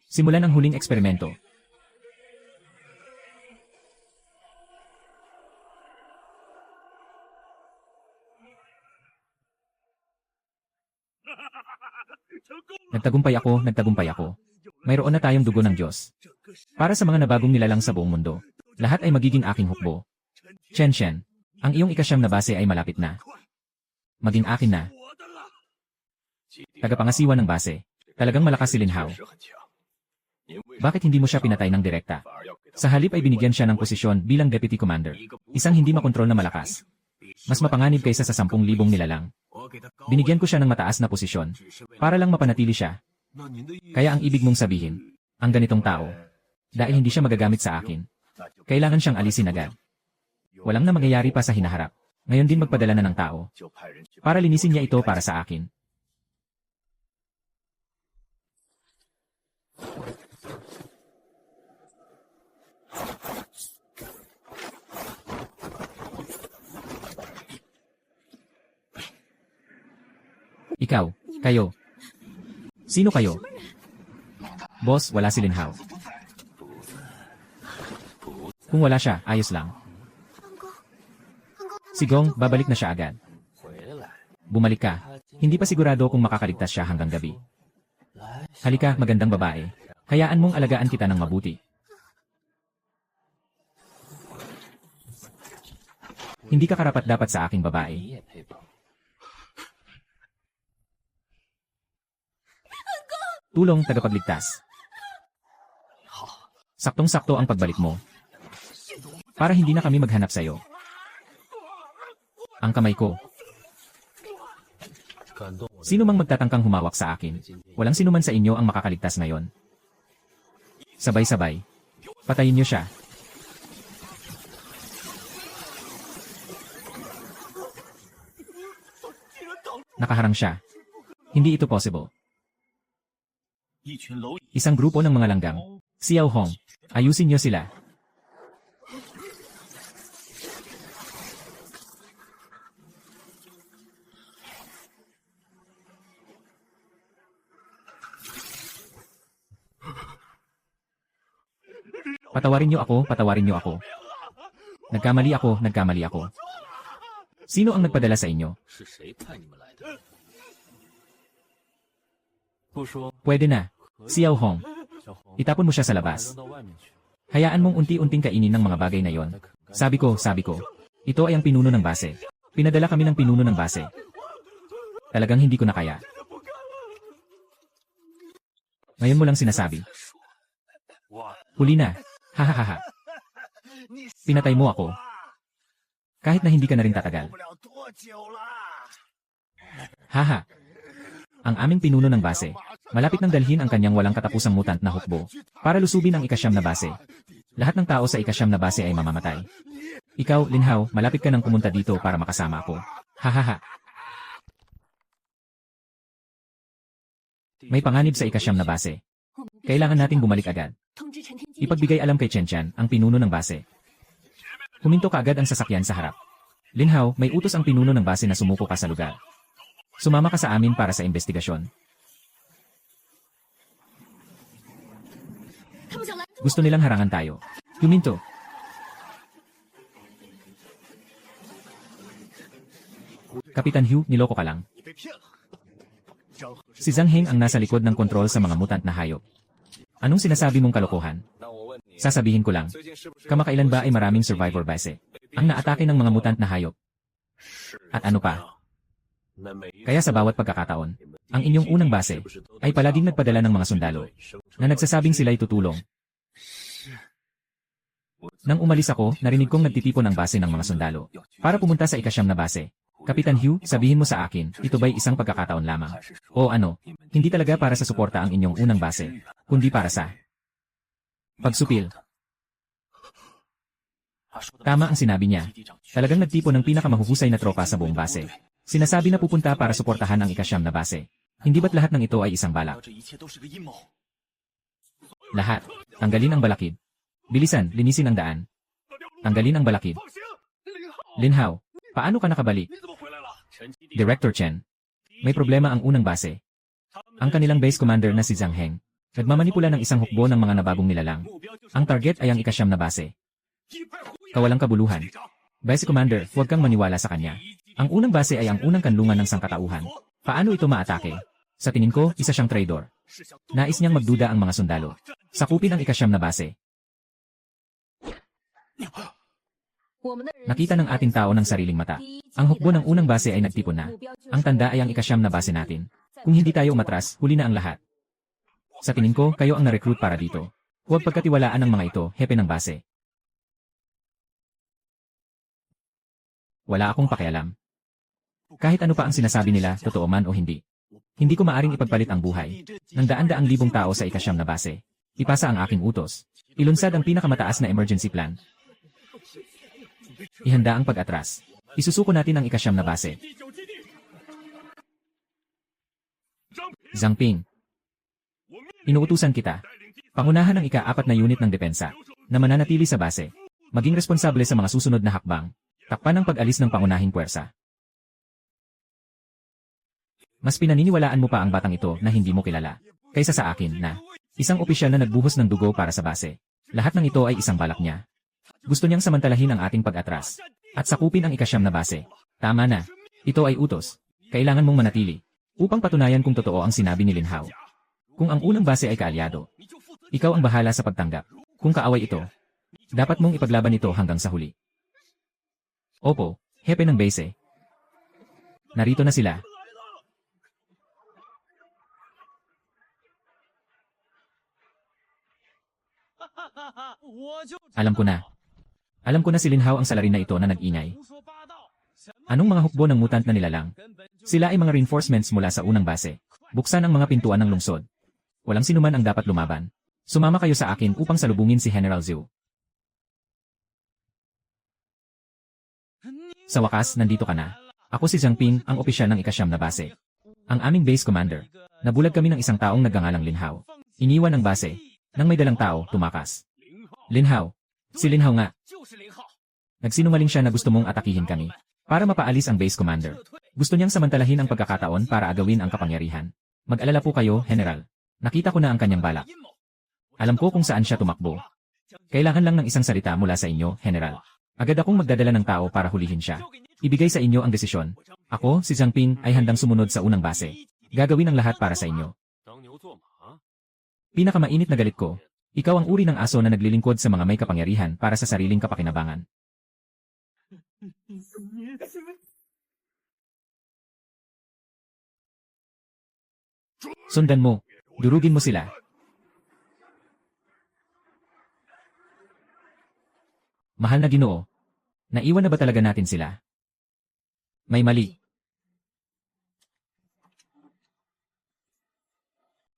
Simulan ang huling eksperimento. Nagtagumpay ako. Mayroon na tayong dugo ng Diyos. Para sa mga nabagong nilalang sa buong mundo, lahat ay magiging aking hukbo. Chen Shen, ang iyong ikasyam na base ay malapit na. Maging akin na. Tagapangasiwa ng base. Talagang malakas si Lin Hao. Bakit hindi mo siya pinatay ng direkta? Sa halip ay binigyan siya ng posisyon bilang Deputy Commander. Isang hindi makontrol na malakas. Mas mapanganib kaysa sa 10,000 nilalang. Binigyan ko siya ng mataas na posisyon. Para lang mapanatili siya. Kaya ang ibig mong sabihin, ang ganitong tao, dahil hindi siya magagamit sa akin, kailangan siyang alisin agad. Walang na mangyayari pa sa hinaharap. Ngayon din magpadala na ng tao. Para linisin niya ito para sa akin. Ikaw, kayo. Sino kayo? Boss, wala si Lin Hao. Kung wala siya, ayos lang. Si Gong, babalik na siya agad. Bumalik ka. Hindi pa sigurado kung makakaligtas siya hanggang gabi. Halika, magandang babae. Hayaan mong alagaan kita ng mabuti. Hindi ka karapat-dapat sa aking babae. Tulong tagapagligtas. Saktong-sakto ang pagbalik mo. Para hindi na kami maghanap sa'yo. Ang kamay ko. Sino mang magtatangkang humawak sa akin, walang sinuman sa inyo ang makakaligtas ngayon. Sabay-sabay. Patayin niyo siya. Nakaharang siya. Hindi ito possible. Isang grupo ng mga langgang. Xiao Hong, ayusin niyo sila. Patawarin niyo ako. Nagkamali ako. Sino ang nagpadala sa inyo? Pwede na. Xiao Hong, itapon mo siya sa labas. Hayaan mong unti-unting kainin ng mga bagay na yon. Sabi ko, ito ay ang pinuno ng base. Pinadala kami ng pinuno ng base. Talagang hindi ko na kaya. Ngayon mo lang sinasabi. Huli na. Hahaha. Pinatay mo ako. Kahit na hindi ka na rin tatagal. Haha. Ang aming pinuno ng base, malapit nang dalhin ang kanyang walang katapusang mutant na hukbo, para lusubin ang ikasyam na base. Lahat ng tao sa ikasyam na base ay mamamatay. Ikaw, Lin Hao, malapit ka nang pumunta dito para makasama ako. Hahaha. May panganib sa ikasyam na base. Kailangan nating bumalik agad. Ipagbigay alam kay Chen Chen, ang pinuno ng base. Huminto ka agad ang sasakyan sa harap. Lin Hao, may utos ang pinuno ng base na sumuko ka sa lugar. Sumama ka sa amin para sa investigasyon. Gusto nilang harangan tayo. Huminto. Kapitan Hu, niloko ka lang. Si Zhang Heng ang nasa likod ng kontrol sa mga mutant na hayop. Anong sinasabi mong kalokohan? Sasabihin ko lang. Kamakailan ba ay maraming survivor base ang naatake ng mga mutant na hayop? At ano pa? Kaya sa bawat pagkakataon, ang inyong unang base ay palaging nagpadala ng mga sundalo na nagsasabing sila'y tutulong. Nang umalis ako, narinig kong nagtitipon ang base ng mga sundalo para pumunta sa ikasyam na base. Kapitan Hu, sabihin mo sa akin, ito ba'y isang pagkakataon lamang? O ano, hindi talaga para sa suporta ang inyong unang base, kundi para sa pagsupil. Tama ang sinabi niya. Talagang nagtipon ng pinakamahuhusay na tropa sa buong base. Sinasabi na pupunta para suportahan ang ikasyam na base. Hindi ba't lahat ng ito ay isang balak? Lahat. Tanggalin ang balakid. Bilisan, linisin ang daan. Tanggalin ang balakid. Lin Hao, paano ka nakabalik? Director Chen, may problema ang unang base. Ang kanilang base commander na si Zhang Heng Nagmamanipula ng isang hukbo ng mga nabagong nilalang. Ang target ay ang ika-9 na base. Kawalang kabuluhan. Base Commander, huwag kang maniwala sa kanya. Ang unang base ay ang unang kanlungan ng sangkatauhan. Paano ito maatake? Sa tingin ko, isa siyang traitor. Nais niyang magduda ang mga sundalo. Sakupin ang ika-9 na base. Nakita ng ating tao ng sariling mata. Ang hukbo ng unang base ay nagtipon na. Ang tanda ay ang ika-9 na base natin. Kung hindi tayo umatras, huli na ang lahat. Sa tingin ko, kayo ang na-recruit para dito. Huwag pagkatiwalaan ng mga ito, hepe ng base. Wala akong pakialam. Kahit ano pa ang sinasabi nila, totoo man o hindi. Hindi ko maaring ipagpalit ang buhay ng daan-daang libong tao sa ika-9 na base. Ipasa ang aking utos. Ilunsad ang pinakamataas na emergency plan. Ihanda ang pag-atras. Isusuko natin ang ika-9 na base. Zhang Ping. Inuutusan kita. Pangunahan ang ika-4 na unit ng depensa na mananatili sa base. Maging responsable sa mga susunod na hakbang. Takpan ang pag-alis ng pangunahing puwersa. Mas pinaniniwalaan mo pa ang batang ito na hindi mo kilala kaysa sa akin na isang opisyal na nagbuhos ng dugo para sa base. Lahat ng ito ay isang balak niya. Gusto niyang samantalahin ang ating pag-atras at sakupin ang ika-9 na base. Tama na. Ito ay utos. Kailangan mong manatili upang patunayan kung totoo ang sinabi ni Lin Hao. Kung ang unang base ay kaalyado, ikaw ang bahala sa pagtanggap. Kung kaaway ito, dapat mong ipaglaban ito hanggang sa huli. Opo, hepe ng base. Narito na sila. Alam ko na. Alam ko na si Lin Hao ang salarin na ito na nag-ingay. Anong mga hukbo ng mutant na nilalang? Sila ay mga reinforcements mula sa unang base. Buksan ang mga pintuan ng lungsod. Walang sinuman ang dapat lumaban. Sumama kayo sa akin upang salubungin si General Zhu. Sa wakas, nandito ka na. Ako si Zhang Ping, ang opisyal ng ika-9 na base. Ang aming base commander. Nabulag kami ng isang taong nagngangalang Lin Hao. Iniwan ang base. Nang may dalang tao, tumakas. Lin Hao. Si Lin Hao nga. Nagsinungaling siya na gusto mong atakihin kami para mapaalis ang base commander. Gusto niyang samantalahin ang pagkakataon para agawin ang kapangyarihan. Mag-alala po kayo, General. Nakita ko na ang kanyang balak. Alam ko kung saan siya tumakbo. Kailangan lang ng isang salita mula sa inyo, General. Agad akong magdadala ng tao para hulihin siya. Ibigay sa inyo ang desisyon. Ako, si Zhang Ping, ay handang sumunod sa unang base. Gagawin ang lahat para sa inyo. Pinakamainit na galit ko. Ikaw ang uri ng aso na naglilingkod sa mga may kapangyarihan para sa sariling kapakinabangan. Sundan mo. Durugin mo sila. Mahal na Ginoo. Naiwan na ba talaga natin sila? May mali.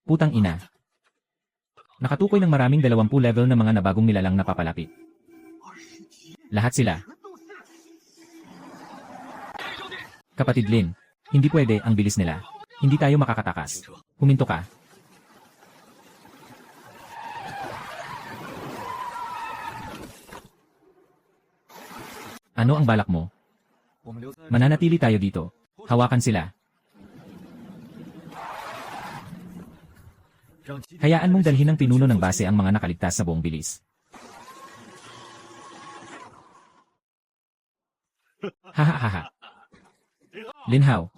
Putang ina. Nakatukoy ng maraming 20 level na mga nabagong nilalang na papalapit. Lahat sila. Kapatid Lin, hindi pwede ang bilis nila. Hindi tayo makakatakas. Huminto ka. Ano ang balak mo? Mananatili tayo dito. Hawakan sila. Hayaan mong dalhin ng pinuno ng base ang mga nakaligtas sa buong bilis. Hahaha. Lin Hao.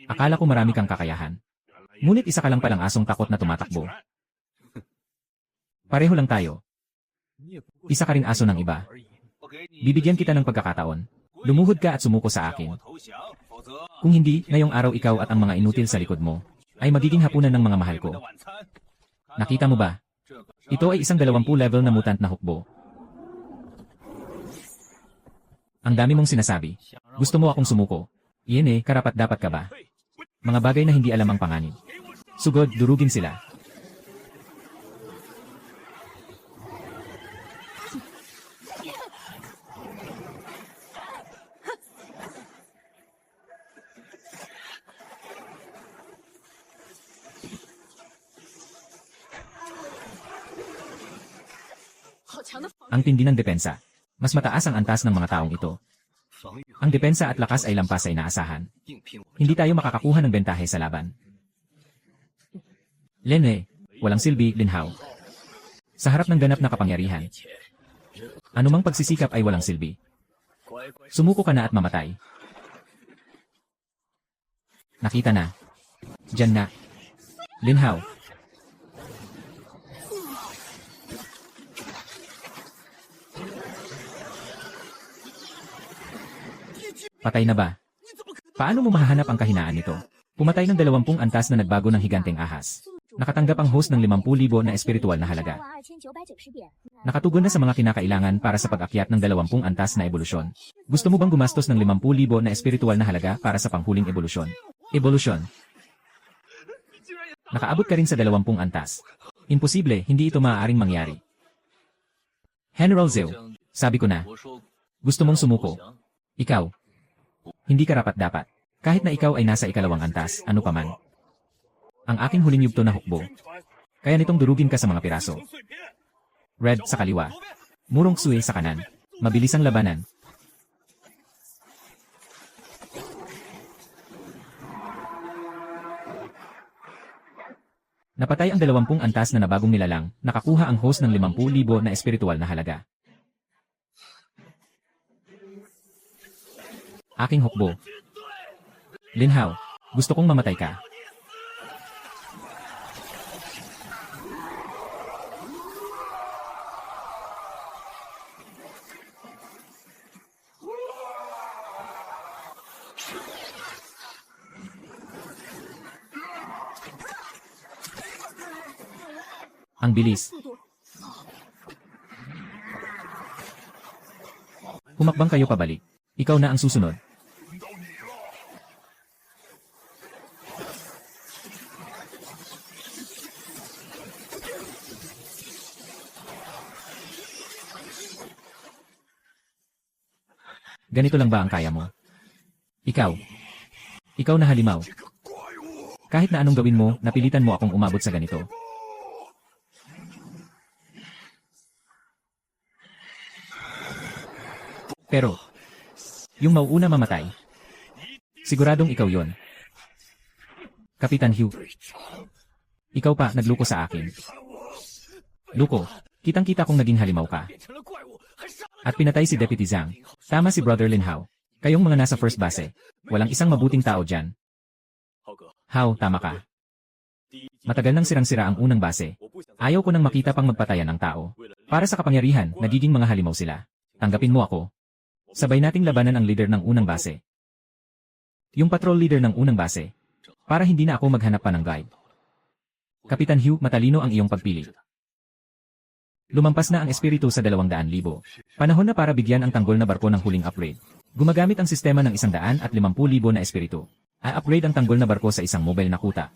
Akala ko marami kang kakayahan. Ngunit isa ka lang palang asong takot na tumatakbo. Pareho lang tayo. Isa ka ring aso ng iba. Bibigyan kita ng pagkakataon. Lumuhod ka at sumuko sa akin. Kung hindi, ngayong araw ikaw at ang mga inutil sa likod mo ay magiging hapunan ng mga mahal ko. Nakita mo ba? Ito ay isang 20 level na mutant na hukbo. Ang dami mong sinasabi. Gusto mo akong sumuko. Iyan karapat-dapat ka ba? Mga bagay na hindi alam ang panganib. Sugod, durugin sila. Ang tindi ng depensa. Mas mataas ang antas ng mga taong ito. Ang depensa at lakas ay lampas sa inaasahan. Hindi tayo makakakuha ng bentahe sa laban. Lene, Walang silbi, Linhao. Sa harap ng ganap na kapangyarihan, anumang pagsisikap ay walang silbi. Sumuko ka na at mamatay. Nakita na. Diyan na. Linhao. Patay na ba? Paano mo mahahanap ang kahinaan nito? Pumatay ng 20 antas na nagbago ng higanteng ahas. Nakatanggap ang host ng 50,000 na espiritual na halaga. Nakatugon na sa mga kinakailangan para sa pag-akyat ng 20 antas na ebolusyon. Gusto mo bang gumastos ng 50,000 na espiritual na halaga para sa panghuling ebolusyon? Ebolusyon. Nakaabot ka rin sa 20 antas. Imposible, hindi ito maaaring mangyari. General Zhou, sabi ko na. Gusto mong sumuko? Ikaw. Hindi karapat-dapat. Kahit na ikaw ay nasa ikalawang antas, ano paman. Ang aking huling yugto na hukbo. Kaya nitong durugin ka sa mga piraso. Red sa kaliwa. Murong Xue sa kanan. Mabilis ang labanan. Napatay ang 20 antas na nabagong nilalang, nakakuha ang host ng 50,000 na espiritual na halaga. Aking hukbo. Linhao, gusto kong mamatay ka. Ang bilis. Humakbang kayo pabalik. Ikaw na ang susunod. Ganito lang ba ang kaya mo? Ikaw. Ikaw na halimaw. Kahit na anong gawin mo, napilitan mo akong umabot sa ganito. Pero, yung mauuna mamatay, siguradong ikaw yon. Kapitan Hugh. Ikaw pa, nagluko sa akin. Luko, kitang-kita kong naging halimaw ka. At pinatay si Deputy Zhang. Tama si Brother Linhao. Kayong mga nasa first base, walang isang mabuting tao dyan. Hao, tama ka. Matagal nang sirang-sira ang unang base. Ayaw ko nang makita pang magpatayan ng tao. Para sa kapangyarihan, nagiging mga halimaw sila. Tanggapin mo ako. Sabay nating labanan ang leader ng unang base. Yung patrol leader ng unang base. Para hindi na ako maghanap pa ng guide. Kapitan Hugh, matalino ang iyong pagpili. Lumampas na ang espiritu sa 200,000. Panahon na para bigyan ang tanggol na barko ng huling upgrade. Gumagamit ang sistema ng 150,000 na espiritu. I-upgrade ang tanggol na barko sa isang mobile na kuta.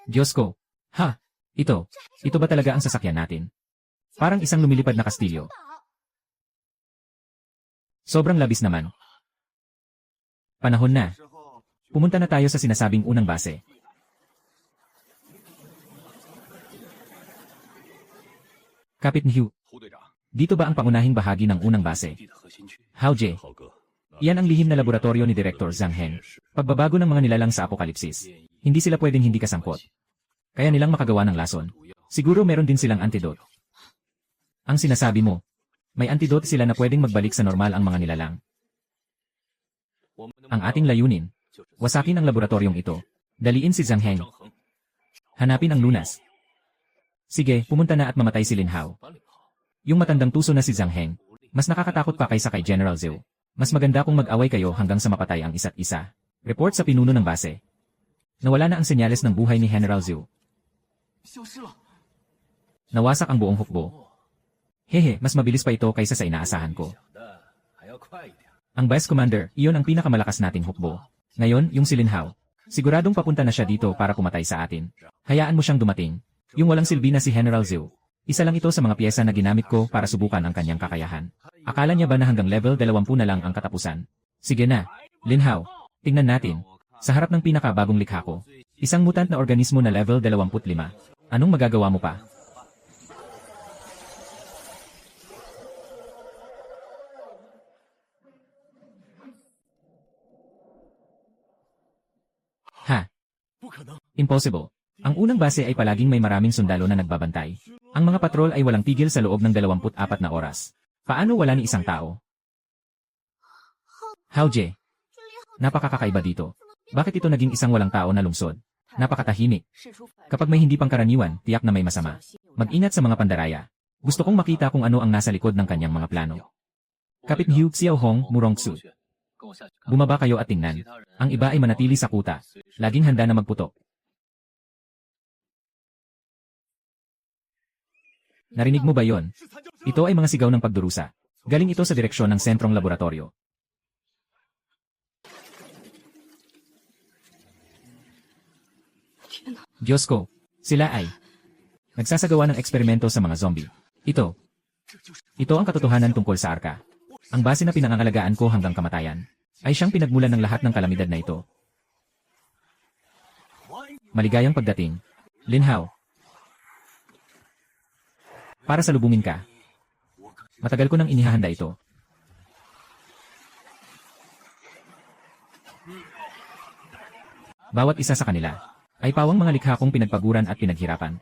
Diyos ko. Ha? Ito ba talaga ang sasakyan natin? Parang isang lumilipad na kastilyo. Sobrang labis naman. Panahon na. Pumunta na tayo sa sinasabing unang base. Kapitan Hugh, dito ba ang pangunahing bahagi ng unang base? Hao Jie. Iyan ang lihim na laboratorio ni Director Zhang Heng. Pagbabago ng mga nilalang sa apokalipsis. Hindi sila pwedeng hindi kasangkot. Kaya nilang makagawa ng lason. Siguro meron din silang antidote. Ang sinasabi mo, may antidote sila na pwedeng magbalik sa normal ang mga nilalang. Ang ating layunin, wasakin ang laboratoryong ito. Daliin si Zhang Heng. Hanapin ang lunas. Sige, pumunta na at mamatay si Linhao. Yung matandang tuso na si Zhang Heng, mas nakakatakot pa kaysa kay General Zhou. Mas maganda kung mag-away kayo hanggang sa mapatay ang isa't isa. Report sa pinuno ng base. Nawala na ang senyales ng buhay ni General Zhou. Nawasak ang buong hukbo. Hehe, mas mabilis pa ito kaysa sa inaasahan ko. Ang Vice Commander, iyon ang pinakamalakas nating hukbo. Ngayon, yung si Linhao. Siguradong papunta na siya dito para pumatay sa atin. Hayaan mo siyang dumating. Yung walang silbi na si General Zhou. Isa lang ito sa mga piyesa na ginamit ko para subukan ang kanyang kakayahan. Akala niya ba na hanggang level 20 na lang ang katapusan? Sige na. Linhao, tingnan natin. Sa harap ng pinakabagong likha ko. Isang mutant na organismo na level 25. Anong magagawa mo pa? Impossible. Ang unang base ay palaging may maraming sundalo na nagbabantay. Ang mga patrol ay walang tigil sa loob ng 24 na oras. Paano wala ni isang tao? Haoje. Napakakakaiba dito. Bakit ito naging isang walang tao na lungsod? Napakatahimik. Kapag may hindi pangkaraniwan, tiyak na may masama. Mag-ingat sa mga pandaraya. Gusto kong makita kung ano ang nasa likod ng kanyang mga plano. Kapit Hugh Xiaohong Murongsu. Bumaba kayo at tingnan. Ang iba ay manatili sa kuta. Laging handa na magputok. Narinig mo ba yon? Ito ay mga sigaw ng pagdurusa. Galing ito sa direksyon ng sentrong laboratorio. Diyos ko, sila ay nagsasagawa ng eksperimento sa mga zombie. Ito ang katotohanan tungkol sa Arka. Ang base na pinangangalagaan ko hanggang kamatayan ay siyang pinagmulan ng lahat ng kalamidad na ito. Maligayang pagdating, Lin Hao. Para salubungin ka. Matagal ko nang inihahanda ito. Bawat isa sa kanila ay pawang mga likha kong pinagpaguran at pinaghirapan.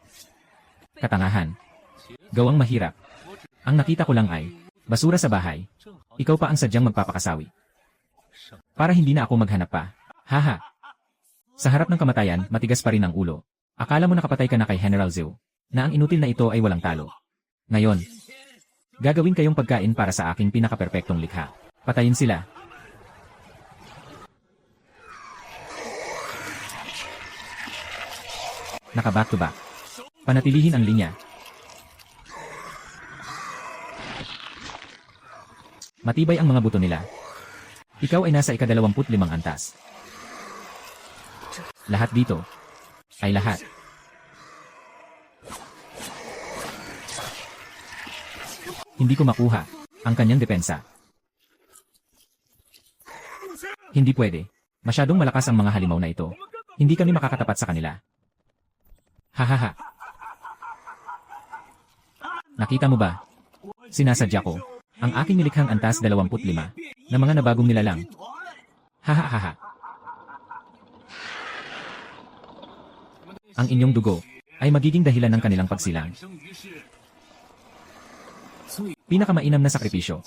Katangahan. Gawang mahirap. Ang nakita ko lang ay basura sa bahay. Ikaw pa ang sadyang magpapakasawi. Para hindi na ako maghanap pa. Haha. Sa harap ng kamatayan, matigas pa rin ang ulo. Akala mo nakapatay ka na kay General Zhou, na ang inutil na ito ay walang talo. Ngayon, gagawin kayong pagkain para sa aking pinakaperpektong likha. Patayin sila. Naka-back to back. Panatilihin ang linya. Matibay ang mga buto nila. Ikaw ay nasa ika-25 antas. Lahat dito ay lahat. Hindi ko makuha ang kanyang depensa. Hindi pwede. Masyadong malakas ang mga halimaw na ito. Hindi kami makakatapat sa kanila. Hahaha. Nakita mo ba? Sinasadya ko. Ang aking nilikhang antas 25 na mga nabagong nilalang. Hahaha. Ang inyong dugo ay magiging dahilan ng kanilang pagsilang. Pinakamainam na sakripisyo.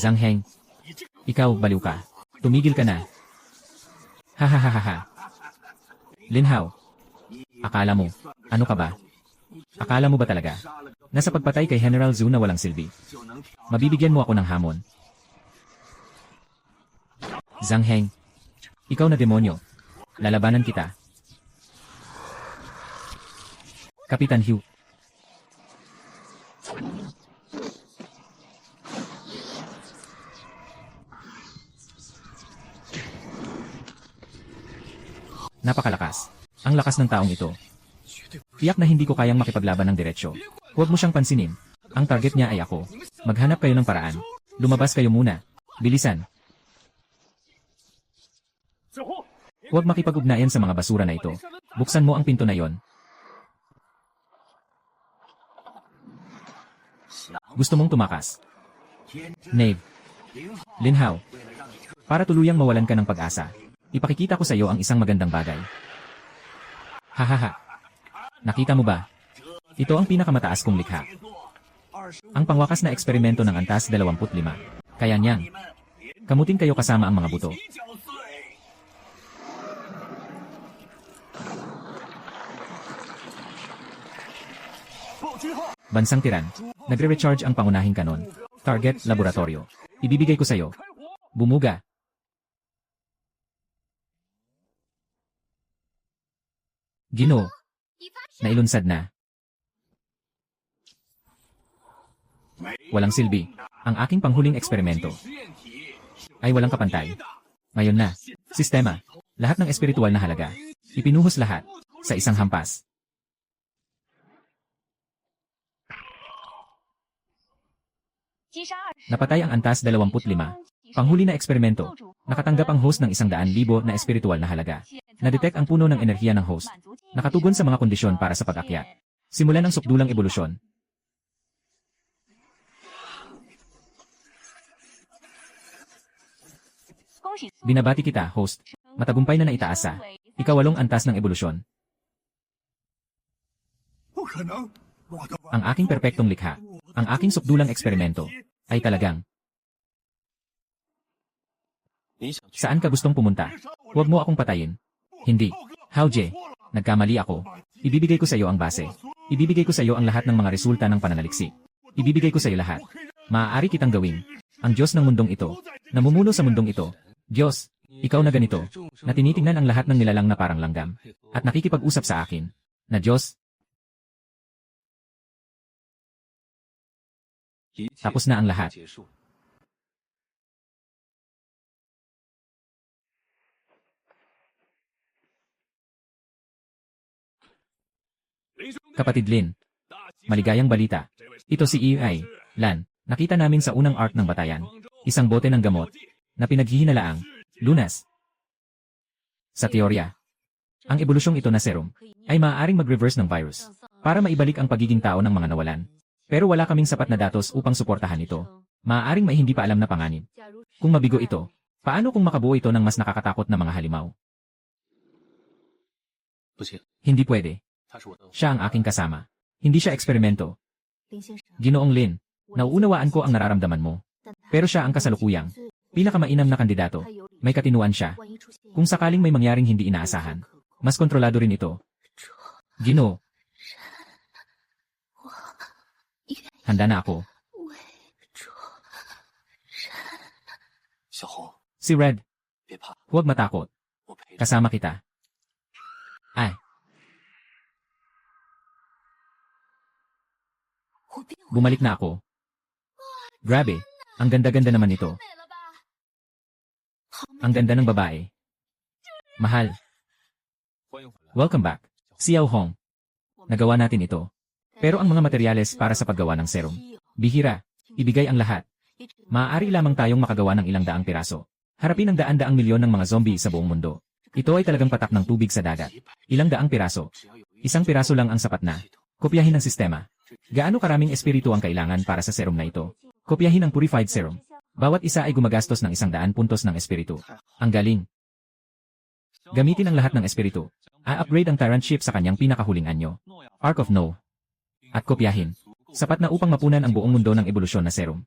Zhang Heng, ikaw baliw ka. Tumigil ka na. Hahaha. Lin Hao, akala mo, ano ka ba? Akala mo ba talaga? Nasa pagpatay kay General Zhou na walang silbi. Mabibigyan mo ako ng hamon. Zhang Heng, ikaw na demonyo. Lalabanan kita. Kapitan Hugh. Napakalakas. Ang lakas ng taong ito. Tiyak na hindi ko kayang makipaglaban ng diretsyo. Huwag mo siyang pansinin. Ang target niya ay ako. Maghanap kayo ng paraan. Lumabas kayo muna. Bilisan. Huwag makipag-ugnayan sa mga basura na ito. Buksan mo ang pinto na yon. Gusto mong tumakas? Knave. Lin Hao. Para tuluyang mawalan ka ng pag-asa, ipakikita ko sa iyo ang isang magandang bagay. Hahaha. Nakita mo ba? Ito ang pinakamataas kong likha. Ang pangwakas na eksperimento ng antas 25. Kaya niyan. Kamutin kayo kasama ang mga buto. Bansang Tiran. Nagre-recharge ang pangunahing kanon. Target, laboratorio. Ibibigay ko sa iyo. Bumuga. Ginoo. Nailunsad na. Walang silbi. Ang aking panghuling eksperimento ay walang kapantay. Ngayon na. Sistema. Lahat ng espiritual na halaga. Ipinuhos lahat sa isang hampas. Napatay ang antas 25. Panghuli na eksperimento. Nakatanggap ang host ng 100,000 na espiritual na halaga. Na-detect ang puno ng enerhiya ng host. Nakatugon sa mga kondisyon para sa pag-akyat. Simulan ang sukdulang ebolusyon. Binabati kita, host. Matagumpay na naitaasa. Ikawalong antas ng ebolusyon. Ang aking perpektong likha, ang aking sukdulang eksperimento, ay talagang. Saan ka gustong pumunta? Huwag mo akong patayin. Hindi. Haoje, nagkamali ako. Ibibigay ko sa iyo ang base. Ibibigay ko sa iyo ang lahat ng mga resulta ng pananaliksik. Ibibigay ko sa iyo lahat. Maaari kitang gawin. Ang Diyos ng mundong ito. Namumuno sa mundong ito. Diyos, ikaw na ganito, na tinitingnan ang lahat ng nilalang na parang langgam, at nakikipag-usap sa akin, na Diyos. Tapos na ang lahat. Kapatid Lin, maligayang balita. Ito si Ei, Lan. Nakita namin sa unang arc ng batayan, isang bote ng gamot, na pinaghihinalaang lunas. Sa teorya, ang ebolusyong ito na serum, ay maaaring mag-reverse ng virus, para maibalik ang pagiging tao ng mga nawalan. Pero wala kaming sapat na datos upang suportahan ito. Maaaring may hindi pa alam na panganib. Kung mabigo ito, paano kung makabuo ito ng mas nakakatakot na mga halimaw? Hindi pwede. Siya ang aking kasama. Hindi siya eksperimento. Ginoong Lin, nauunawaan ko ang nararamdaman mo. Pero siya ang kasalukuyang pinakamainam na kandidato. May katinuan siya. Kung sakaling may mangyaring hindi inaasahan, mas kontrolado rin ito. Ginoo. Handa na ako. Si Red. Huwag matakot. Kasama kita. Ay. Bumalik na ako. Grabe, ang ganda-ganda naman ito. Ang ganda ng babae. Mahal. Welcome back, Xiao Hong. Nagawa natin ito. Pero ang mga materyales para sa paggawa ng serum, bihira, ibigay ang lahat. Maaari lamang tayong makagawa ng ilang daang piraso. Harapin ang daan-daang milyon ng mga zombie sa buong mundo. Ito ay talagang patak ng tubig sa dagat. Ilang daang piraso. Isang piraso lang ang sapat na. Kopyahin ang sistema. Gaano karaming espiritu ang kailangan para sa serum na ito? Kopyahin ang purified serum. Bawat isa ay gumagastos ng 100 puntos ng espiritu. Ang galing. Gamitin ang lahat ng espiritu. A-upgrade ang Tyrant Ship sa kanyang pinakahuling anyo. Ark of No. At kopyahin. Sapat na upang mapunan ang buong mundo ng ebolusyon na serum.